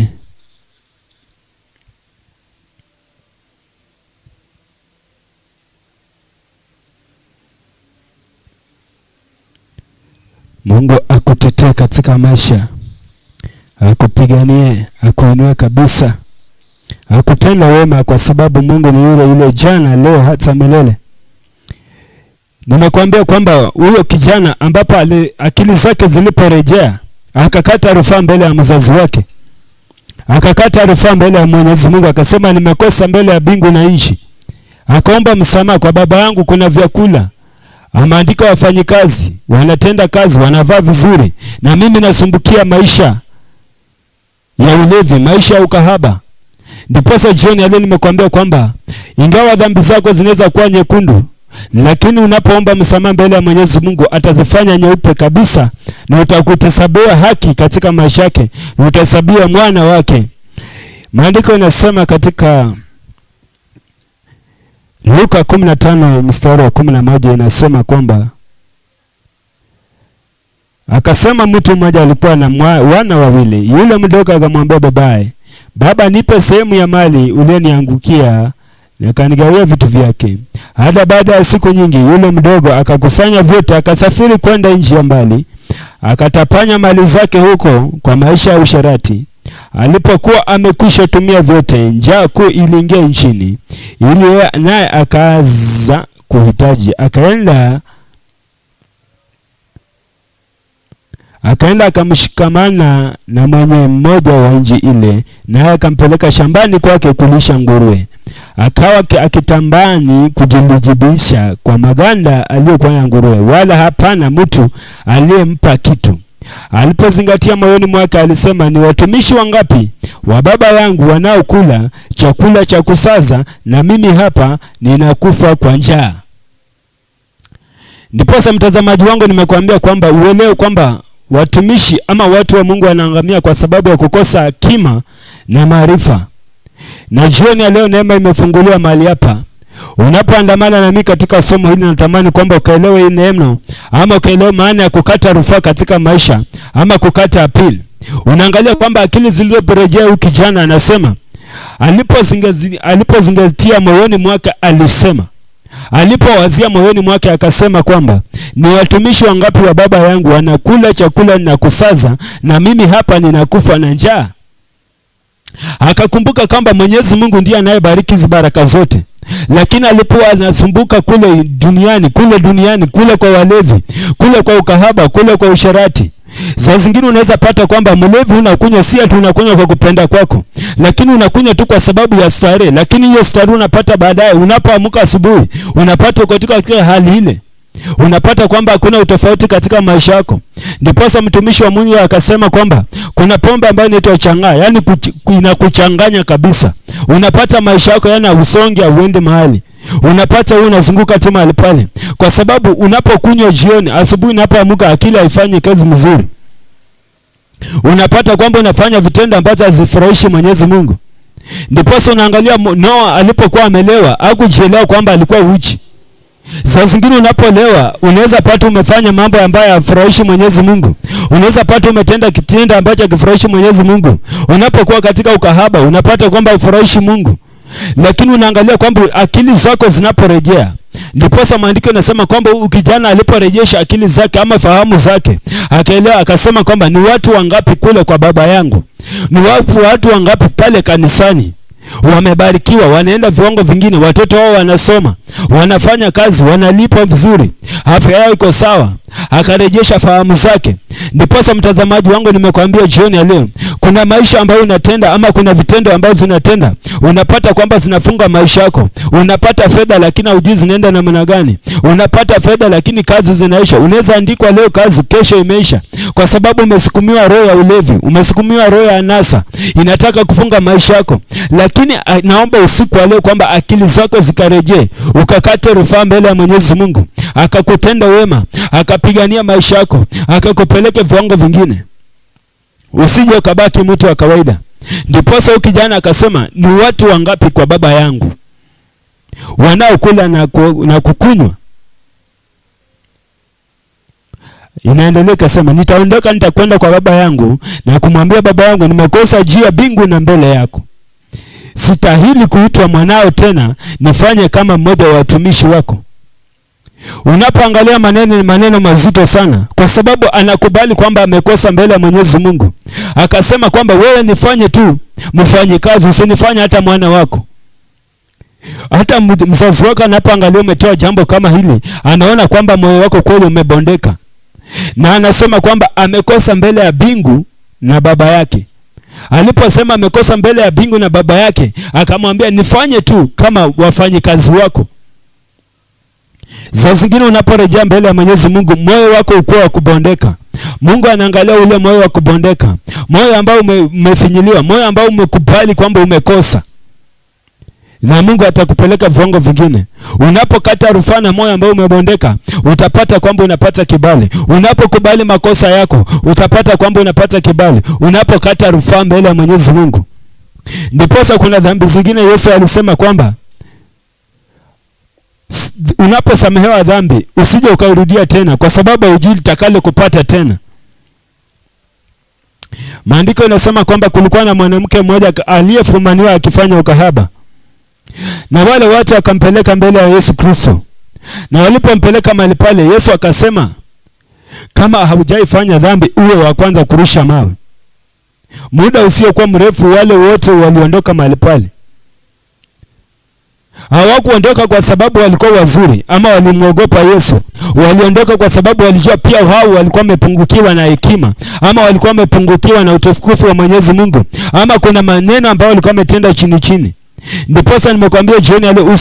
Mungu akutetee katika maisha, akupiganie, akuinue kabisa, akutenda wema, kwa sababu Mungu ni yule yule jana, leo, hata milele. Nimekwambia kwamba huyo kijana ambapo akili zake ziliporejea, akakata rufaa mbele ya mzazi wake, akakata rufaa mbele ya Mwenyezi Mungu, akasema nimekosa mbele ya mbingu na nchi. Akaomba msamaha, kwa baba yangu kuna vyakula, ameandika wafanyikazi, wanatenda kazi, wanavaa vizuri, na mimi nasumbukia maisha ya ulevi, maisha ya ukahaba. Ndiposa jioni ya leo nimekwambia kwamba ingawa dhambi zako zinaweza kuwa nyekundu, lakini unapoomba msamaha mbele ya Mwenyezi Mungu atazifanya nyeupe kabisa, na utakuhesabiwa haki katika maisha yake, na utahesabiwa mwana wake. Maandiko yanasema katika Luka 15 mstari wa 11 inasema kwamba akasema mtu mmoja alikuwa na wana wawili. Yule mdogo akamwambia babaye, baba, nipe sehemu ya mali ulioniangukia, nikanigawia vitu vyake. Hata baada ya siku nyingi yule mdogo akakusanya vyote, akasafiri kwenda nchi ya mbali, akatapanya mali zake huko kwa maisha ya usharati. Alipokuwa amekwisha tumia vyote, njaa kuu iliingia nchini, ili naye akaanza kuhitaji. Akaenda akamshikamana na mwenye mmoja wa nchi ile, naye akampeleka shambani kwake kulisha nguruwe. Akawa akitambani kujilijibisha kwa maganda aliyokuwa ya nguruwe, wala hapana mtu aliyempa kitu. Alipozingatia moyoni mwake, alisema, ni watumishi wangapi wa baba yangu wanaokula chakula cha kusaza, na mimi hapa ninakufa kwa njaa. Ndiposa mtazamaji wangu nimekuambia kwamba uelewe kwamba watumishi ama watu wa Mungu wanaangamia kwa sababu ya kukosa hekima na maarifa. Na jioni ya leo neema imefunguliwa mahali hapa. Unapoandamana na mimi katika somo hili, natamani kwamba ukaelewe hii neema, ama ukaelewe maana ya kukata rufaa katika maisha, ama kukata apili. Unaangalia kwamba akili zilizoporejea huyu kijana, anasema alipozingatia moyoni mwake, alisema, alipowazia moyoni mwake akasema kwamba ni watumishi wangapi wa baba yangu wanakula chakula na kusaza, na mimi hapa ninakufa na njaa. Akakumbuka kwamba Mwenyezi Mungu ndiye anayebariki hizo baraka zote. Lakini alipokuwa anasumbuka kule duniani, kule kwa walevi, kule kwa ukahaba, kule kwa usharati, Saa zingine unaweza pata kwamba mlevi unakunywa si ati unakunywa kwa kupenda kwako, lakini unakunywa tu kwa sababu ya starehe, lakini hiyo starehe unapata baadaye unapoamka asubuhi, unapata katika hali ile. Unapata kwamba hakuna utofauti katika maisha yako. Ndiposa mtumishi wa Mungu akasema kwamba kuna pombe ambayo inaitwa chang'aa, yani inakuchanganya kabisa. Unapata maisha yako yana usongi auende mahali. Unapata wewe unazunguka tu mahali pale. Kwa sababu unapokunywa jioni, asubuhi unapoamka akili haifanyi kazi mzuri. Unapata kwamba unafanya vitendo ambavyo hazifurahishi Mwenyezi Mungu. Ndiposa unaangalia Noa alipokuwa amelewa, hakujielewa kwamba alikuwa uchi. Saa zingine unapolewa, unaweza pata umefanya mambo ambayo hayafurahishi Mwenyezi Mungu. Unaweza pata umetenda kitendo ambacho hakifurahishi Mwenyezi Mungu. Unapokuwa katika ukahaba, unapata kwamba hufurahishi Mungu. Lakini unaangalia kwamba akili zako zinaporejea. Ndiposa maandiko yanasema kwamba ukijana aliporejesha akili zake ama fahamu zake, akaelewa akasema kwamba ni watu wangapi kule kwa baba yangu? Ni watu wangapi pale kanisani? Wamebarikiwa, wanaenda viwango vingine, watoto wao wanasoma, wanafanya kazi, wanalipwa vizuri, afya yao iko sawa. Akarejesha fahamu zake. Ndiposa mtazamaji wangu, nimekwambia jioni ya leo, kuna maisha ambayo unatenda ama kuna vitendo ambazo unatenda, unapata kwamba zinafunga maisha yako. Unapata fedha lakini hujui zinaenda namna gani. Unapata fedha lakini kazi zinaisha. Unaweza andikwa leo kazi, kesho imeisha, kwa sababu umesukumiwa roho ya ulevi, umesukumiwa roho ya anasa, inataka kufunga maisha yako. Lakini naomba usiku wa leo kwamba akili zako zikarejee, ukakate rufaa mbele ya Mwenyezi Mungu, akakutenda wema, akapigania maisha yako, akakupeleke viwango vingine. Usije ukabaki mtu wa kawaida. Ndiposa ukijana akasema, ni watu wangapi kwa baba yangu wanaokula na kukunywa? Inaendelea kusema, nitaondoka nitakwenda kwa baba yangu na kumwambia baba yangu, nimekosa juu ya mbingu na mbele yako. Sitahili kuitwa mwanao tena, nifanye kama mmoja wa watumishi wako. Unapoangalia maneno mazito sana, kwa sababu anakubali kwamba amekosa mbele ya Mwenyezi Mungu. Akasema kwamba wewe nifanye tu mfanye kazi, usinifanye hata mwana wako. Hata mzazi wako anapoangalia umetoa jambo kama hili, anaona kwamba moyo wako kweli umebondeka. Na anasema kwamba amekosa mbele ya mbingu na baba yake. Aliposema amekosa mbele ya mbingu na baba yake, akamwambia nifanye tu kama wafanyikazi wako. Saa zingine unaporejea mbele ya Mwenyezi Mungu, moyo wako uko wa kubondeka. Mungu anaangalia ule moyo wa kubondeka, moyo ambao umefinyiliwa, moyo ambao umekubali kwamba umekosa. Na Mungu atakupeleka viwango vingine. Unapokata rufaa na moyo ambao umebondeka, utapata kwamba unapata kibali. Unapokubali makosa yako, utapata kwamba unapata kibali. Unapokata rufaa mbele ya Mwenyezi Mungu. Ndiposa kuna dhambi zingine Yesu alisema kwamba unaposamehewa dhambi usije ukairudia tena, kwa sababu hujui litakalo kupata tena. Maandiko yanasema kwamba kulikuwa na mwanamke mmoja aliyefumaniwa akifanya ukahaba. Na wale watu wakampeleka mbele ya Yesu Kristo. Na walipompeleka mahali pale, Yesu akasema, kama haujaifanya dhambi uwe wa kwanza kurusha mawe. Muda usiokuwa mrefu wale wote waliondoka mahali pale. Hawakuondoka kwa sababu walikuwa wazuri ama walimuogopa Yesu. Waliondoka kwa sababu walijua pia hao walikuwa wamepungukiwa na hekima, ama walikuwa wamepungukiwa na utukufu wa Mwenyezi Mungu, ama kuna maneno ambayo walikuwa wametenda chini. Ndiposa nimekwambia jioni leo,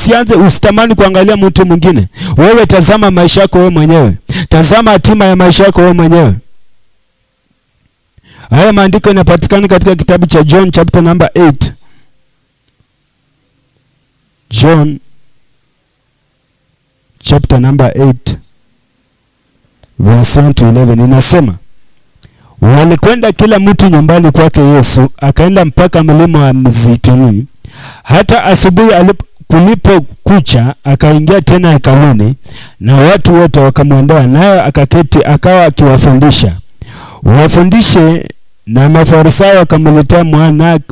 usitamani kuangalia mtu mwingine. Wewe tazama maisha yako wewe mwenyewe. Tazama hatima ya maisha yako wewe mwenyewe. Haya maandiko yanapatikana katika kitabu cha John chapter number 8. John chapter number 8 verse 1 to 11 inasema, walikwenda kila mtu nyumbani kwake Yesu, akaenda mpaka mlima wa Mzeituni. Hata asubuhi kulipokucha, akaingia tena hekaluni, na watu wote wakamwendea, naye akaketi akawa akiwafundisha. Wafundishe. Na Mafarisayo wakamletea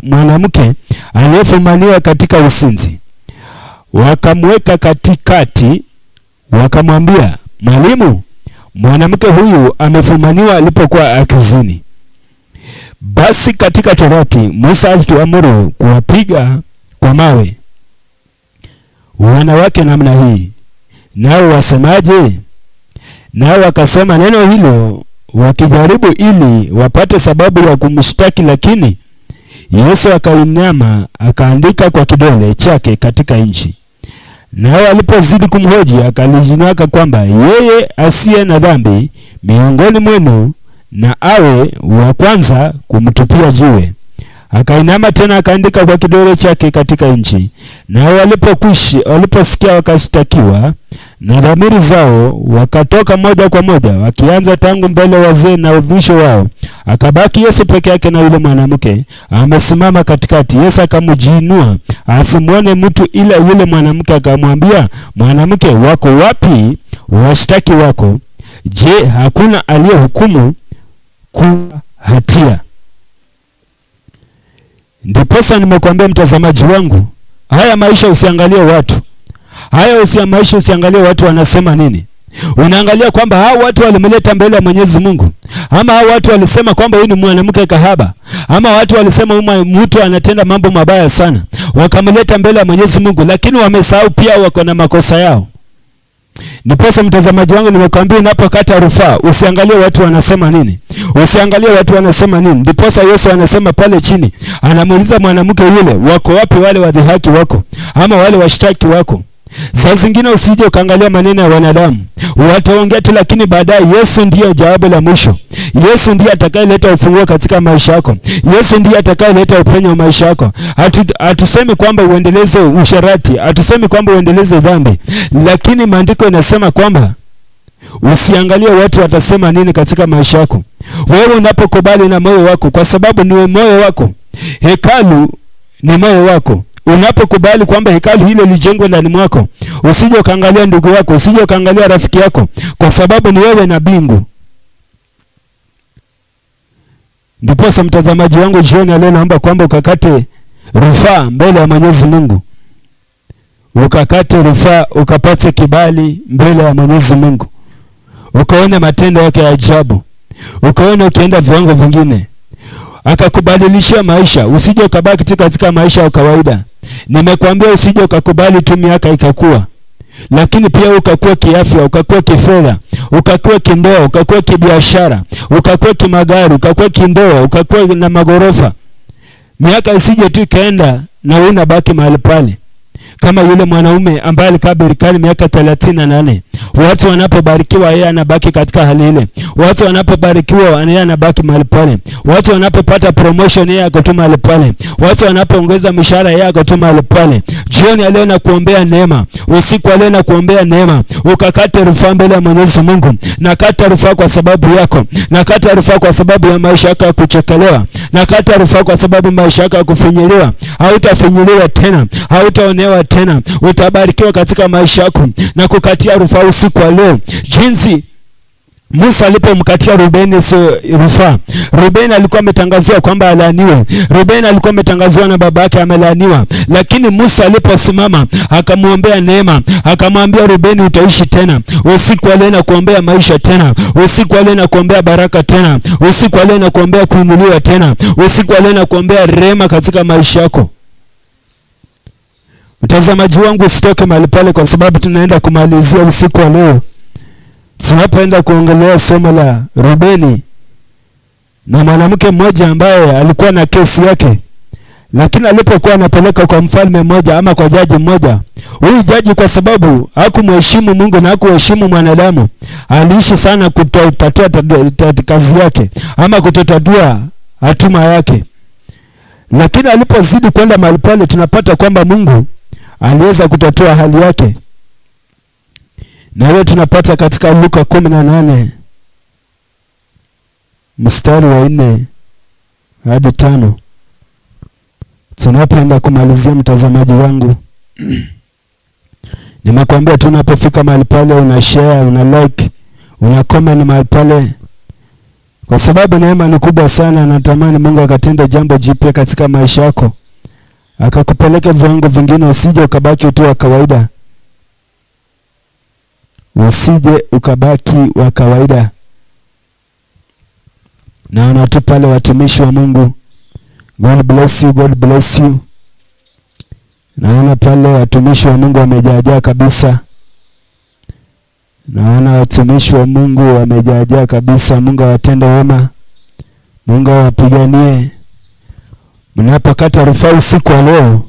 mwanamke aliyefumaniwa katika usinzi. Wakamweka katikati, wakamwambia, Mwalimu, mwanamke huyu amefumaniwa alipokuwa akizini. Basi katika Torati Musa alituamuru kuwapiga kwa mawe wanawake namna hii. Nao wasemaje? Nao wakasema, neno hilo wakijaribu ili wapate sababu ya kumshtaki, lakini Yesu akainama akaandika kwa kidole chake katika nchi. Nao alipozidi kumhoji akalijinaka kwamba yeye asiye na dhambi miongoni mwenu na awe wa kwanza kumtupia jiwe. Akainama tena akaandika kwa kidole chake katika nchi. Nao waliposikia wakashtakiwa na dhamiri zao, wakatoka moja kwa moja, wakianza tangu mbele wazee na uvisho wao. Akabaki Yesu peke yake na yule mwanamke amesimama katikati. Yesu akamjinua asimuone mtu, ila yule mwanamke akamwambia, mwanamke, wako wapi washtaki wako? Je, hakuna aliyehukumu kuwa hatia? Ndiposa nimekuambia mtazamaji wangu, haya maisha usiangalie watu. Maisha usiangalie watu wanasema nini. Unaangalia kwamba hao watu walimleta mbele ya Mwenyezi Mungu, ama hao watu walisema kwamba huyu ni mwanamke kahaba, ama watu walisema huyu mtu anatenda mambo mabaya sana, wakamleta mbele ya Mwenyezi Mungu, lakini wamesahau pia wako na makosa yao. Ndiposa mtazamaji wangu nimekuambia, unapokata rufaa usiangalie watu wanasema nini. Ndiposa Yesu anasema pale chini, anamuuliza mwanamke yule, wako wapi wale wadhihaki wako ama wale washtaki wako? Saa zingine usije ukaangalia maneno ya wanadamu, wataongea tu, lakini baadaye Yesu ndiye jawabu la mwisho. Yesu ndiye atakayeleta ufunguo katika maisha yako. Yesu ndiye atakayeleta upenyo wa maisha yako. Hatusemi kwamba uendeleze usharati, hatusemi kwamba uendeleze dhambi, lakini maandiko yanasema kwamba usiangalie watu watasema nini katika maisha yako. Wewe unapokubali na moyo wako, kwa sababu ni moyo wako, hekalu ni moyo wako. Unapokubali kwamba hekalu hilo lijengwe ndani mwako, usije ukaangalia ndugu yako, usije ukaangalia rafiki yako, kwa sababu ni wewe na mbingu. Ndiposa mtazamaji wangu, jioni leo naomba kwamba ukakate rufaa mbele ya Mwenyezi Mungu. Ukakate rufaa, ukapate kibali mbele ya Mwenyezi Mungu. Ukaone matendo yake ya ajabu. Ukaone ukienda viwango vingine, akakubadilishia maisha. Usije ukabaki katika maisha ya kawaida. Nimekuambia usije ukakubali tu miaka ikakua, lakini pia ukakuwa kiafya, ukakuwa kifedha, ukakuwa kindoa, ukakuwa kibiashara, ukakuwa kimagari, ukakuwa kindoa, ukakuwa na magorofa. Miaka isije tu ikaenda na unabaki mahali pale. Kama yule mwanaume ambaye alikaa berikani miaka 38. Watu wanapobarikiwa yeye anabaki katika hali ile. Watu wanapobarikiwa yeye anabaki mahali pale. Watu wanapopata promotion yeye ako mahali pale. Watu wanapoongeza mishahara yeye ako mahali pale. Jioni leo na kuombea neema. Usiku leo na kuombea neema. Ukakate rufaa mbele ya Mwenyezi Mungu. Nakata rufaa kwa sababu yako. Nakata rufaa kwa sababu ya maisha yako ya kuchekelewa. Nakata rufaa kwa sababu maisha yako ya kufinyiliwa. Hautafinyiliwa tena. Hautaonewa tena. Utabarikiwa katika maisha yako. Na kukatia rufaa usiku wa leo. Jinsi Musa alipomkatia Rubeni rufaa. Rubeni alikuwa ametangaziwa kwamba alaaniwe. Rubeni alikuwa ametangaziwa na babake amelaaniwa. Lakini Musa aliposimama akamwombea neema, akamwambia Rubeni utaishi tena. Usiku wa leo na kuombea maisha tena. Usiku wa leo na kuombea baraka tena. Usiku wa leo na kuombea kuinuliwa tena. Usiku wa leo na kuombea rehema katika maisha yako. Mtazamaji wangu, usitoke mahali pale, kwa sababu tunaenda kumalizia usiku wa leo. Tunapoenda kuongelea somo la Rubeni na mwanamke mmoja ambaye alikuwa na kesi yake, lakini alipokuwa anapeleka kwa mfalme mmoja ama kwa jaji mmoja, huyu jaji kwa sababu hakumheshimu Mungu na hakuheshimu mwanadamu, aliishi sana kutotatua kazi yake ama kutotatua hatima yake. Lakini alipozidi kwenda mahali pale, tunapata kwamba Mungu aliweza kutatua hali yake. Na leo tunapata katika Luka 18 mstari wa 4 hadi 5. Tunapoenda kumalizia, mtazamaji wangu, nimekuambia tunapofika mahali pale una share, una like, una comment mahali pale, kwa sababu neema ni kubwa sana. Natamani Mungu akatende jambo jipya katika maisha yako, akakupeleka viwango vingine. Usije ukabaki tu wa kawaida. Usije ukabaki wa kawaida. Naona tu pale watumishi wa Mungu. God bless you, God bless you. Naona pale watumishi wa Mungu wamejaa kabisa. Naona watumishi wa Mungu wamejaajaa kabisa. Mungu awatende wema. Mungu awapiganie. Mnapokata rufaa usiku wa leo,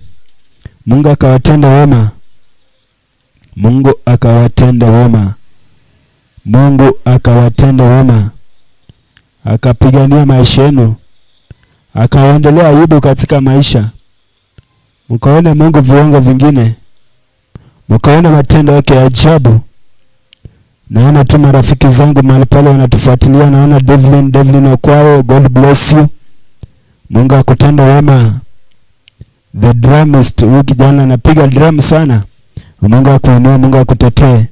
Mungu akawatende wema. Mungu akawatende wema. Mungu akawatende wema. Akapigania maisha yenu. Akaendelea Ayubu katika maisha. Mkaone Mungu viwango vingine. Mkaone matendo yake ya ajabu. Naona tu marafiki zangu mahali pale wanatufuatilia. Naona Devlin Okwayo, God bless you. Mungu akutende wema. The drumist, huyu kijana anapiga drum sana. Mungu akuinue, Mungu akutetee.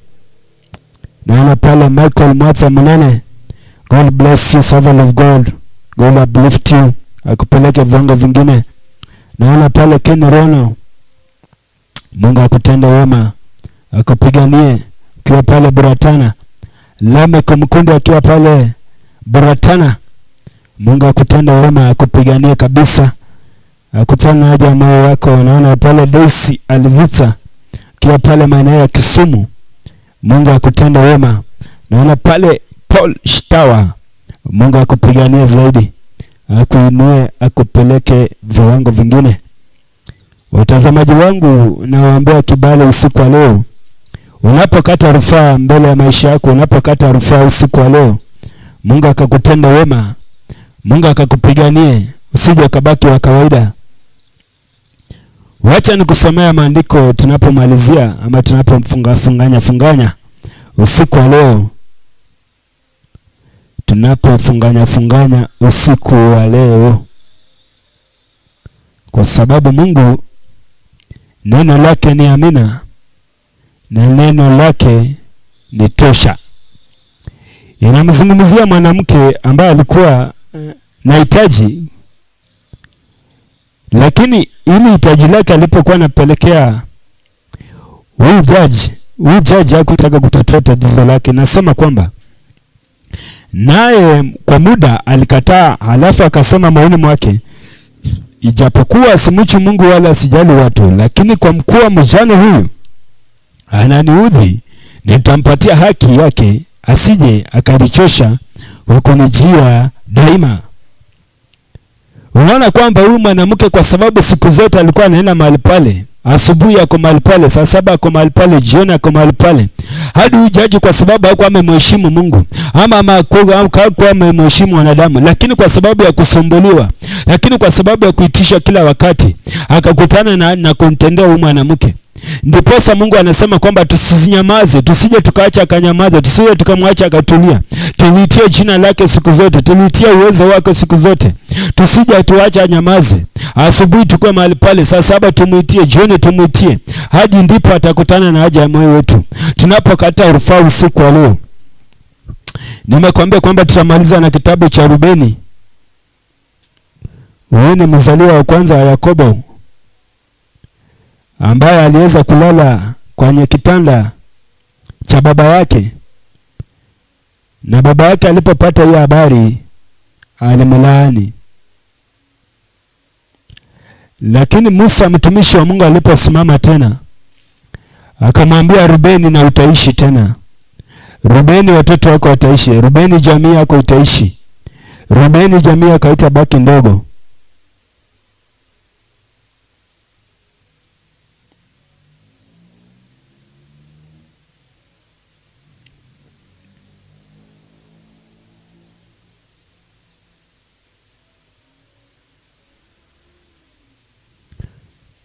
Naona pale Michael Mwatsa Munene. God bless you, servant of God. God uplift you. Akupeleke viwango vingine. Naona pale Ken Rono. Mungu akutende wema. Akupiganie ukiwa pale Buratana. Lamek Mkundi akiwa pale Buratana. Mungu akutende wema, akupiganie kabisa. Akutana haja ya moyo wako. Naona pale Daisy Alvita akiwa pale maeneo ya Kisumu. Mungu akutende wema. Naona pale Paul Shtawa. Mungu akupiganie zaidi. Akuinue, akupeleke viwango vingine. Watazamaji wangu, nawaombea kibali usiku wa leo. Unapokata rufaa mbele ya maisha yako, unapokata rufaa usiku wa leo, Mungu akakutenda wema. Mungu akakupiganie, usije ukabaki wa kawaida. Wacha nikusomea maandiko tunapomalizia ama tunapofunganya usiku wa leo. Tunapofunganya usiku wa leo. Kwa sababu Mungu neno lake ni amina na neno lake ni tosha. Inamzungumzia mwanamke ambaye alikuwa na hitaji, lakini ili hitaji lake alipokuwa anapelekea huyu judge hakutaka kutatua tatizo lake. Nasema kwamba naye kwa muda alikataa, halafu akasema maoni mwake, ijapokuwa simchi Mungu wala sijali watu, lakini kwa mkuu mjane huyu ananiudhi, nitampatia haki yake, asije akanichosha hukunijia daima. Unaona kwamba huyu mwanamke kwa sababu siku zote alikuwa anaenda mahali pale, asubuhi ako mahali pale, saa 7 ako mahali pale, jioni ako mahali pale, hadi hujaji kwa sababu hakuwa amemheshimu Mungu ama hakuwa amemheshimu wanadamu, lakini kwa sababu ya kusumbuliwa, lakini kwa sababu ya kuitisha kila wakati, akakutana na kumtendea huyu mwanamke. Ndiposa Mungu anasema kwamba tusinyamaze, tusije tukaacha akanyamaza, tusije tukamwacha akatulia. Tulitie jina lake siku zote, tulitie uwezo wake siku zote. Tusije tuacha anyamaze. Asubuhi tukue mahali pale, saa 7 tumuitie, jioni tumuitie, hadi ndipo atakutana na haja ya moyo wetu. Tunapokata rufaa usiku wa leo, nimekwambia kwamba tutamaliza na kitabu cha Rubeni. Huyu ni mzaliwa wa kwanza wa Yakobo, ambaye aliweza kulala kwenye kitanda cha baba yake, na baba yake alipopata hiyo habari alimlaani. Lakini Musa mtumishi wa Mungu aliposimama tena, akamwambia Rubeni, na utaishi tena. Rubeni, watoto wako wataishi. Rubeni, jamii yako itaishi. Rubeni, jamii yako haitabaki ndogo.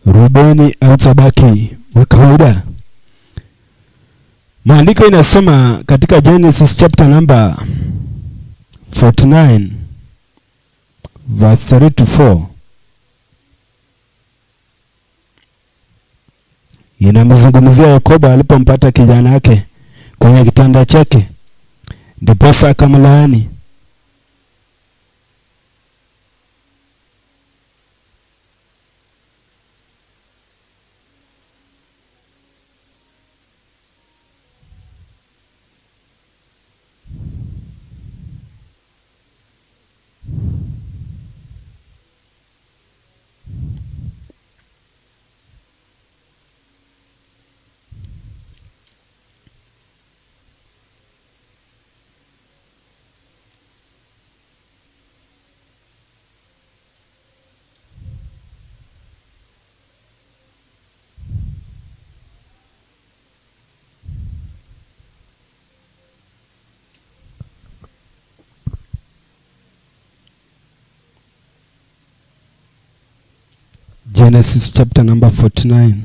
Rubeni hautabaki wa kawaida. Maandiko inasema katika Genesis chapter number 49 verse 3 to 4, inamzungumzia Yakobo alipompata kijana yake kwenye kitanda chake, ndiposa akamlaani. Genesis chapter number 49.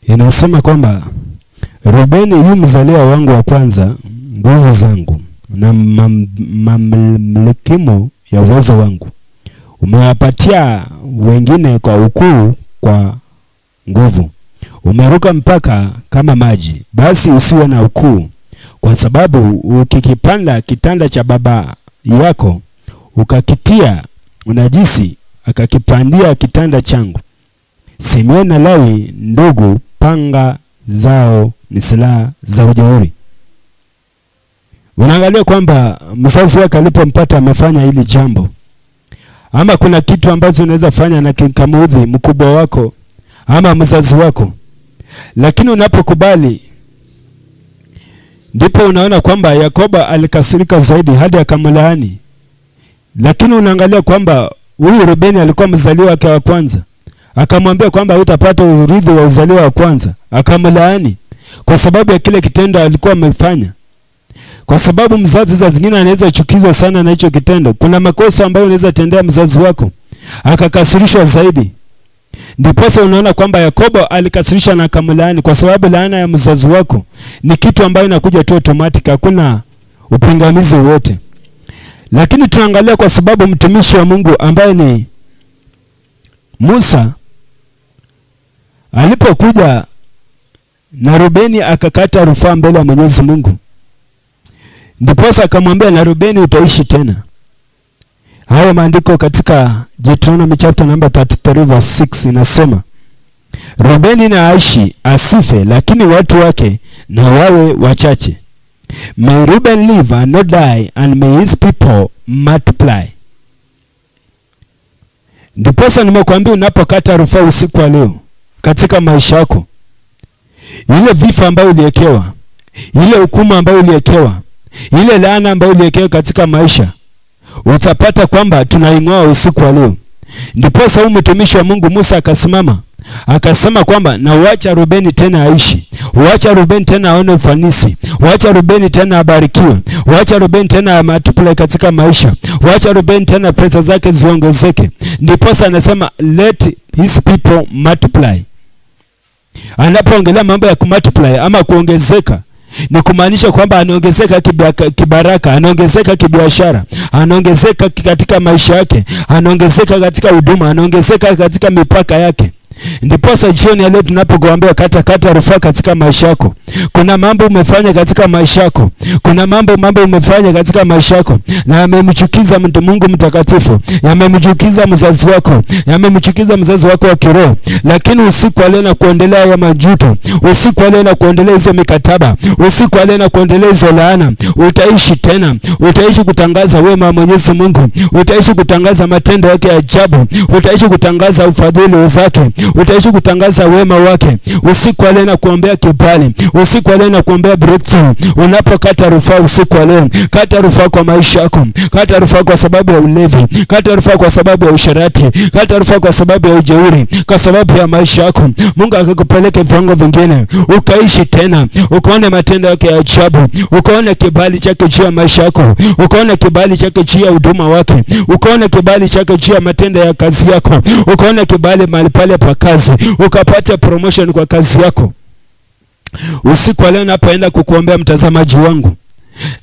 Inasema kwamba Rubeni yu mzaliwa wangu wa kwanza, nguvu zangu na mamlikimu ya uwezo wangu. Umewapatia wengine kwa ukuu, kwa nguvu. Umeruka mpaka kama maji, basi usiwe na ukuu, kwa sababu ukikipanda kitanda cha baba yako ukakitia unajisi, akakipandia kitanda changu. Simeoni na Lawi ndugu, panga zao ni silaha za ujeuri. Unaangalia kwamba mzazi wake alipompata amefanya hili jambo. Ama kuna kitu ambacho unaweza fanya na kikamuudhi mkubwa wako ama mzazi wako, lakini unapokubali ndipo unaona kwamba Yakobo alikasirika zaidi hadi akamlaani. Lakini unaangalia kwamba huyu Rubeni alikuwa mzaliwa wake wa kwanza, akamwambia kwamba hutapata urithi wa uzaliwa wa kwanza, akamlaani kwa sababu ya kile kitendo alikuwa amefanya. Kwa sababu mzazi za zingine anaweza chukizwa sana na hicho kitendo. Kuna makosa ambayo unaweza tendea mzazi wako akakasirishwa zaidi. Ndipo unaona kwamba Yakobo alikasirishwa na akamlaani, kwa sababu laana ya mzazi wako ni kitu ambayo inakuja tu automatic, hakuna upingamizi wote. Lakini tunaangalia kwa sababu mtumishi wa Mungu ambaye ni Musa alipokuja na Rubeni akakata rufaa mbele ya Mwenyezi Mungu, ndipo akamwambia na Rubeni utaishi tena. Hayo maandiko katika Deuteronomy chapter number 33 verse 6 inasema, Rubeni na aishi asife, lakini watu wake na wawe wachache. May Reuben live and not die, and may his people multiply. Ndipo nimekuambia unapokata rufaa usiku wa leo katika maisha yako, ile vifo ambayo uliekewa, ile hukumu ambayo uliekewa, ile laana ambayo uliekewa katika maisha, utapata kwamba tunaing'oa usiku wa leo. Ndipo huyu mtumishi wa Mungu Musa akasimama akasema kwamba na uacha Rubeni tena aishi, uacha Rubeni tena aone ufanisi, uacha Rubeni tena abarikiwe, uacha Rubeni tena multiply katika maisha, uacha Rubeni tena pesa zake ziongezeke. Ndipo anasema let his people multiply. Anapoongelea mambo ya kumultiply ama kuongezeka, ni kumaanisha kwamba anaongezeka kibaraka, anaongezeka kibiashara, anaongezeka katika maisha yake, anaongezeka katika huduma, anaongezeka katika mipaka yake. Ndipo jioni ya leo tunapokuambia kata rufaa katika maisha yako. Kuna mambo umefanya katika maisha yako, kuna mambo umefanya katika maisha yako na yamemchukiza Mungu mtakatifu, yamemchukiza mzazi wako, yamemchukiza mzazi wako wa kiroho. Lakini usiku wa leo na kuendelea ya majuto, usiku wa leo na kuendelea hizo mikataba, usiku wa leo na kuendelea hizo laana, utaishi tena, utaishi kutangaza wema wa Mwenyezi Mungu, utaishi kutangaza matendo yake ya ajabu, utaishi kutangaza ufadhili zake, utaishi kutangaza wema wake. Usiku wa leo na kuombea kibali, usiku wa leo na kuombea breakthrough. Unapokata rufaa usiku wa leo, kata rufaa kwa maisha yako, kata rufaa kwa sababu ya ulevi, kata rufaa kwa sababu ya usherati, kata rufaa kwa sababu ya ujeuri, kwa sababu ya maisha yako. Mungu akakupeleka viwango vingine, ukaishi tena, ukaone matendo yake ya ajabu, ukaone kibali chake juu ya maisha yako, ukaone kibali chake juu ya huduma wake, ukaone kibali chake juu ya matendo ya kazi yako, ukaone kibali mahali pale pa kazi, ukapata promotion kwa kazi yako. Usiku wa leo napoenda kukuombea mtazamaji wangu,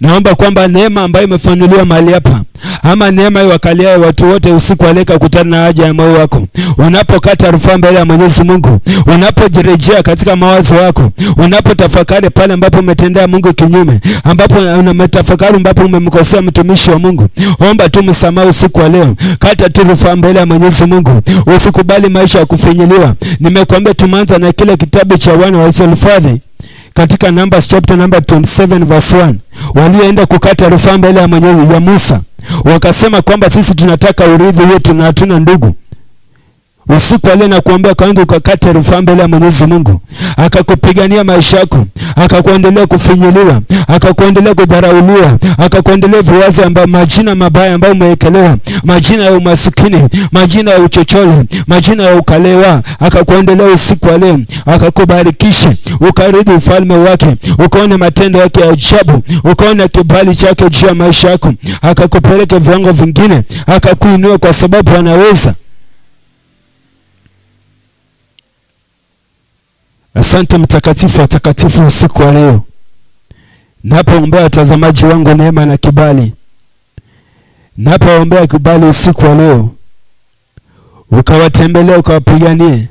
naomba kwamba neema ambayo imefunuliwa mahali hapa, ama neema iwakalia watu wote usiku wa leo, kukutana na haja ya moyo wako. Unapokata rufaa mbele ya Mwenyezi Mungu, unapojirejea katika mawazo yako, unapotafakari pale ambapo umetendea Mungu kinyume, ambapo unametafakari ambapo umemkosea mtumishi wa Mungu, omba tu msamaha usiku wa leo. Kata tu rufaa mbele ya Mwenyezi Mungu. Usikubali maisha ya kufinyiliwa. Nimekuambia tumeanza na kile kitabu cha wana wa Israeli katika Numbers chapter number 27 verse 1. Walienda kukata rufaa mbele ya Musa, wakasema kwamba sisi tunataka urithi wetu na hatuna ndugu. Usiku leo nakuombea kaanza ukakate rufaa mbele ya Mwenyezi Mungu. Akakupigania maisha yako, akakuendelea kufinyiliwa, akakuendelea kudharauliwa, akakuendelea viwazi ambao majina mabaya ambao umewekelewa, majina ya umasikini, majina ya uchochole, majina ya ukalewa, akakuendelea usiku leo, akakubarikishe, ukaridhi ufalme wake, ukaone matendo yake ya ajabu, ukaone kibali chake juu ya maisha yako, akakupeleke viwango vingine, akakuinua kwa sababu anaweza. Asante mtakatifu atakatifu usiku wa leo. Napoombea watazamaji wangu neema na kibali. Napoombea kibali usiku wa leo. Ukawatembelea, ukawapiganie.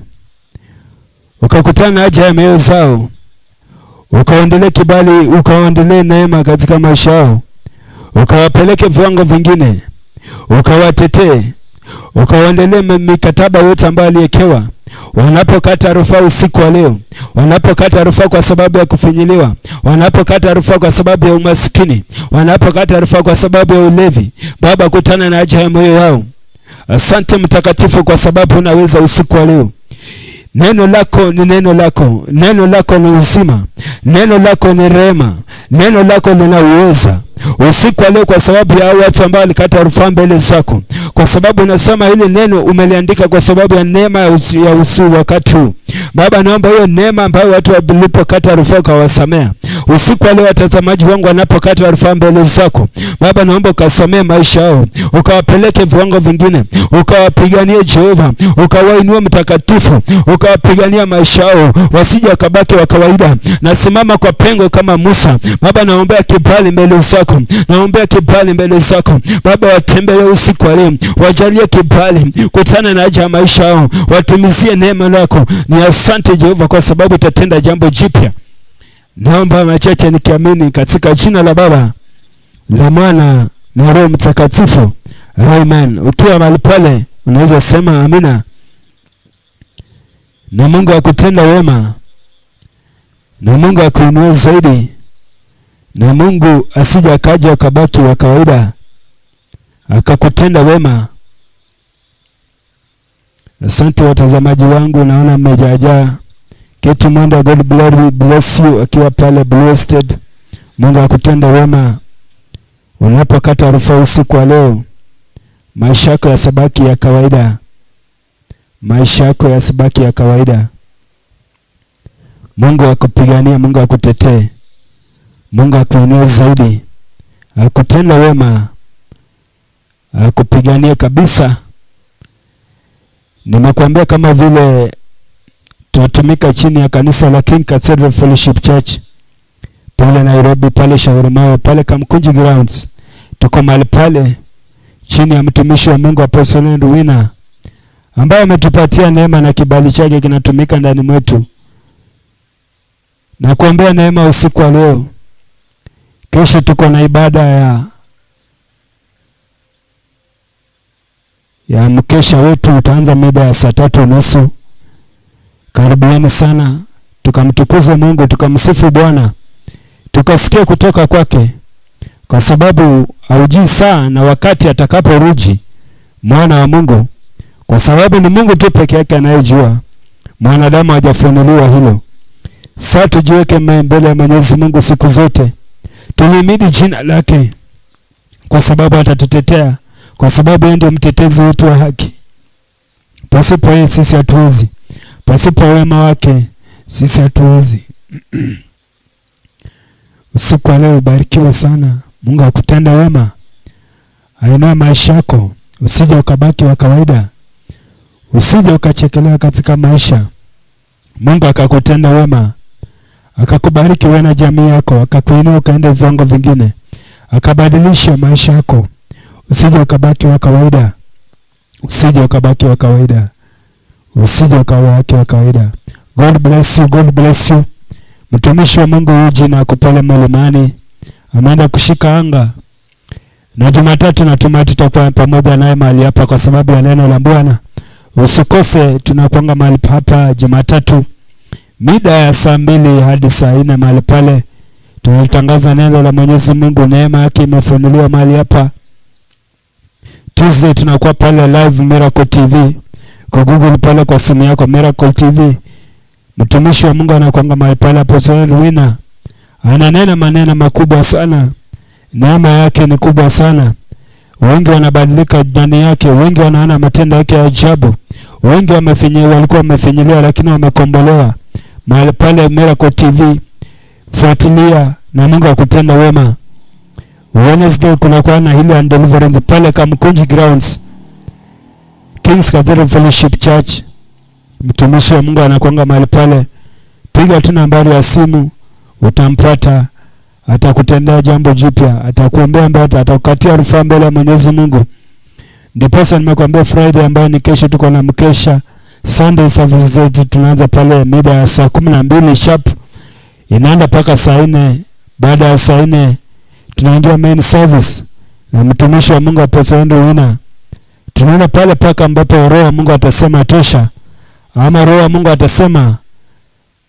Ukakutana na haja ya mioyo zao. Ukaendelee kibali, ukaendelee neema katika maisha yao. Ukawapeleke viwango vingine. Ukawatetee. Ukaendelee mikataba yote ambayo aliyekewa. Wanapokata rufaa usiku wa leo, wanapokata rufaa kwa sababu ya kufinyiliwa, wanapokata rufaa kwa sababu ya umaskini, wanapokata rufaa kwa sababu ya ulevi, Baba kutana na haja ya moyo yao. Asante mtakatifu kwa sababu unaweza usiku wa leo. Neno lako ni neno lako, neno lako ni uzima, neno lako ni rehema, neno lako lina uweza. Usiku wa leo kwa sababu ya watu ambao walikata rufaa mbele zako, kwa sababu unasema hili neno umeliandika kwa sababu ya neema ya usiku wakati huu. Baba naomba hiyo neema ambayo watu walipokata rufaa kawasamea. Usiku wa leo watazamaji wangu wanapokata rufaa mbele zako, Baba naomba ukasamee maisha yao, ukawapeleke viwango vingine, ukawapiganie Jehova, ukawainua mtakatifu, ukawapigania maisha yao, wasije wakabaki wa kawaida. Nasimama kwa pengo kama Musa. Baba naombea kibali mbele zako, naombea kibali mbele zako. Baba watembelee usiku wa leo, wajalie kibali, kutana na haja ya maisha yao, watumizie neema lako. Ni asante Jehova kwa sababu utatenda jambo jipya. Naomba machache nikiamini katika jina la Baba, la Mwana na Roho Mtakatifu. Amen. Ukiwa mahali pale unaweza sema amina. Na Mungu akutenda wema, na Mungu akuinue zaidi, na Mungu asije akaja ukabaki wa kawaida, akakutenda wema. Asante watazamaji wangu, naona mmejaa. Ketu Mwanda, God bless you, akiwa pale blessed. Mungu akutenda wema. Unapokata rufaa usiku wa leo, maisha yako yasibaki ya kawaida, maisha yako yasibaki ya kawaida. Mungu akupiganie, Mungu akutetee, Mungu akuinue zaidi, akutenda wema, akupiganie kabisa. Nimekuambia kama vile tunatumika chini ya kanisa la King Cathedral Fellowship Church pale Nairobi, pale Shauri Mawe, pale Kamkunji Grounds. Tuko mahali pale chini ya mtumishi wa Mungu Apostle Ndwina, ambaye ametupatia neema na kibali chake kinatumika ndani mwetu. Na kuombea neema usiku wa leo. Kesho tuko na ibada ya mkesha wetu, utaanza mida ya 3:30. Karibieni sana, tukamtukuze Mungu, tukamsifu Bwana, tukasikia kutoka kwake, kwa sababu haujui saa na wakati atakaporudi mwana wa Mungu, kwa sababu ni Mungu tu peke yake anayejua. Mwanadamu hajafunuliwa hilo. Sasa tujiweke mbele ya Mwenyezi Mungu siku zote, tulimidi jina lake, kwa sababu atatutetea, kwa sababu yeye ndiye mtetezi wetu wa haki. Pasipo yeye sisi hatuwezi, pasipo wema wake sisi hatuwezi. Usiku wa leo ubarikiwe sana. Mungu akutenda wema, ainua maisha yako, usije ukabaki wa kawaida, usije ukachekelewa katika maisha. Mungu akakutenda wema, akakubariki wewe na jamii yako, akakuinua ukaenda viwango vingine, akabadilisha maisha yako. Usije ukabaki wa kawaida, usije ukabaki wa kawaida, usije ukabaki wa kawaida. God bless you, God bless you. Mtumishi wa Mungu yuji na kupale mlimani, ameenda kushika anga. Na Jumatatu natumai tutakuwa pamoja naye mahali hapa kwa sababu ya neno la Bwana. Usikose, tunakuanga mahali hapa Jumatatu mida ya saa 2 hadi saa 4 mahali pale. Tunatangaza neno la Mwenyezi Mungu, neema yake imefunuliwa mahali hapa. Tuesday tunakuwa pale live Miracle TV. kwa Google pale kwa simu yako Miracle TV. Mtumishi wa Mungu anakuanga mahali pale Apostle Wina. Ananena maneno makubwa sana. Neema yake ni kubwa sana. Wengi wanabadilika ndani yake, wengi wanaona matendo yake ya ajabu. Wengi walikuwa wamefinyiliwa lakini wamekombolewa. Mahali pale Miracle TV. Fuatilia na Mungu akutenda wema. Wednesday kunakuwa na healing and deliverance pale Kamkunji Grounds, Kings Cathedral Fellowship Church. Mtumishi wa Mungu anakuanga mahali pale. Piga tu nambari ya simu, utampata, atakutendea jambo jipya, atakuombea mbele, atakukatia rufaa mbele ya Mwenyezi Mungu. Ndipo nimekuambia Friday ambayo ni kesho tuko na mkesha. Sunday services zetu tunaanza pale mida ya saa 12 sharp. Inaenda paka saa 4. Baada ya saa 4 tunaingia main service na mtumishi wa Mungu Apostle Wina. Tunaenda pale paka ambapo Roho wa Mungu atasema tosha, ama Roho wa Mungu atasema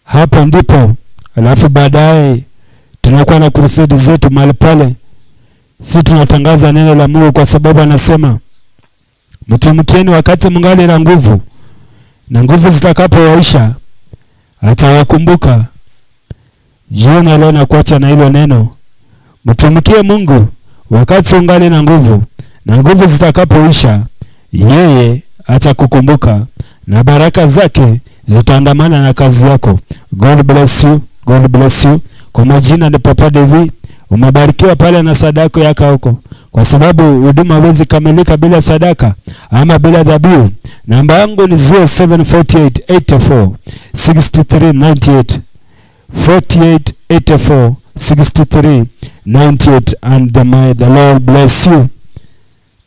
hapo ndipo. Alafu baadaye tunakuwa na crusade zetu mahali pale. Sisi tunatangaza neno la Mungu kwa sababu anasema mtumikieni wakati mungali na nguvu, na nguvu zitakapowaisha atawakumbuka. Jioni leo na kuacha na hilo neno. Mtumikie Mungu wakati ungali na nguvu, na nguvu zitakapoisha yeye atakukumbuka, na baraka zake zitaandamana na kazi yako. God bless you. God bless you. Kwa majina ni Papa Devi. Umebarikiwa pale na sadaka yako huko, kwa sababu huduma haiwezi kamilika bila sadaka ama bila dhabihu. Namba yangu ni 0748846398 48846398, and may the Lord bless you.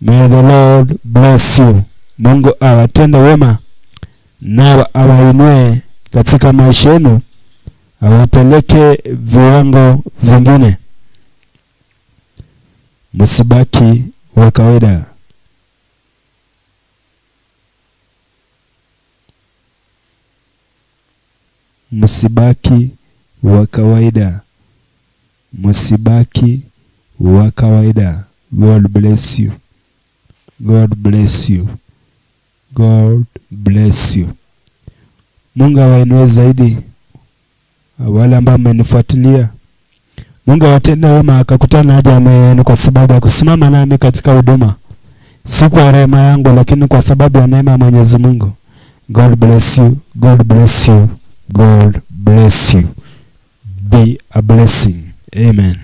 May the Lord bless you. Mungu awatende wema na awainue katika maisha yenu, awapeleke viwango vingine. Msibaki wa kawaida. Msibaki wa kawaida. Msibaki wa kawaida. God bless you. God bless you. God bless you. Mungu awainue zaidi wale ambao mmenifuatilia. Mungu awatende wema akakutana haja yenu kwa sababu ya kusimama nami katika huduma. Si kwa rehema yangu lakini kwa sababu ya neema ya Mwenyezi Mungu. God bless you. God bless you. God bless you. Be a blessing. Amen.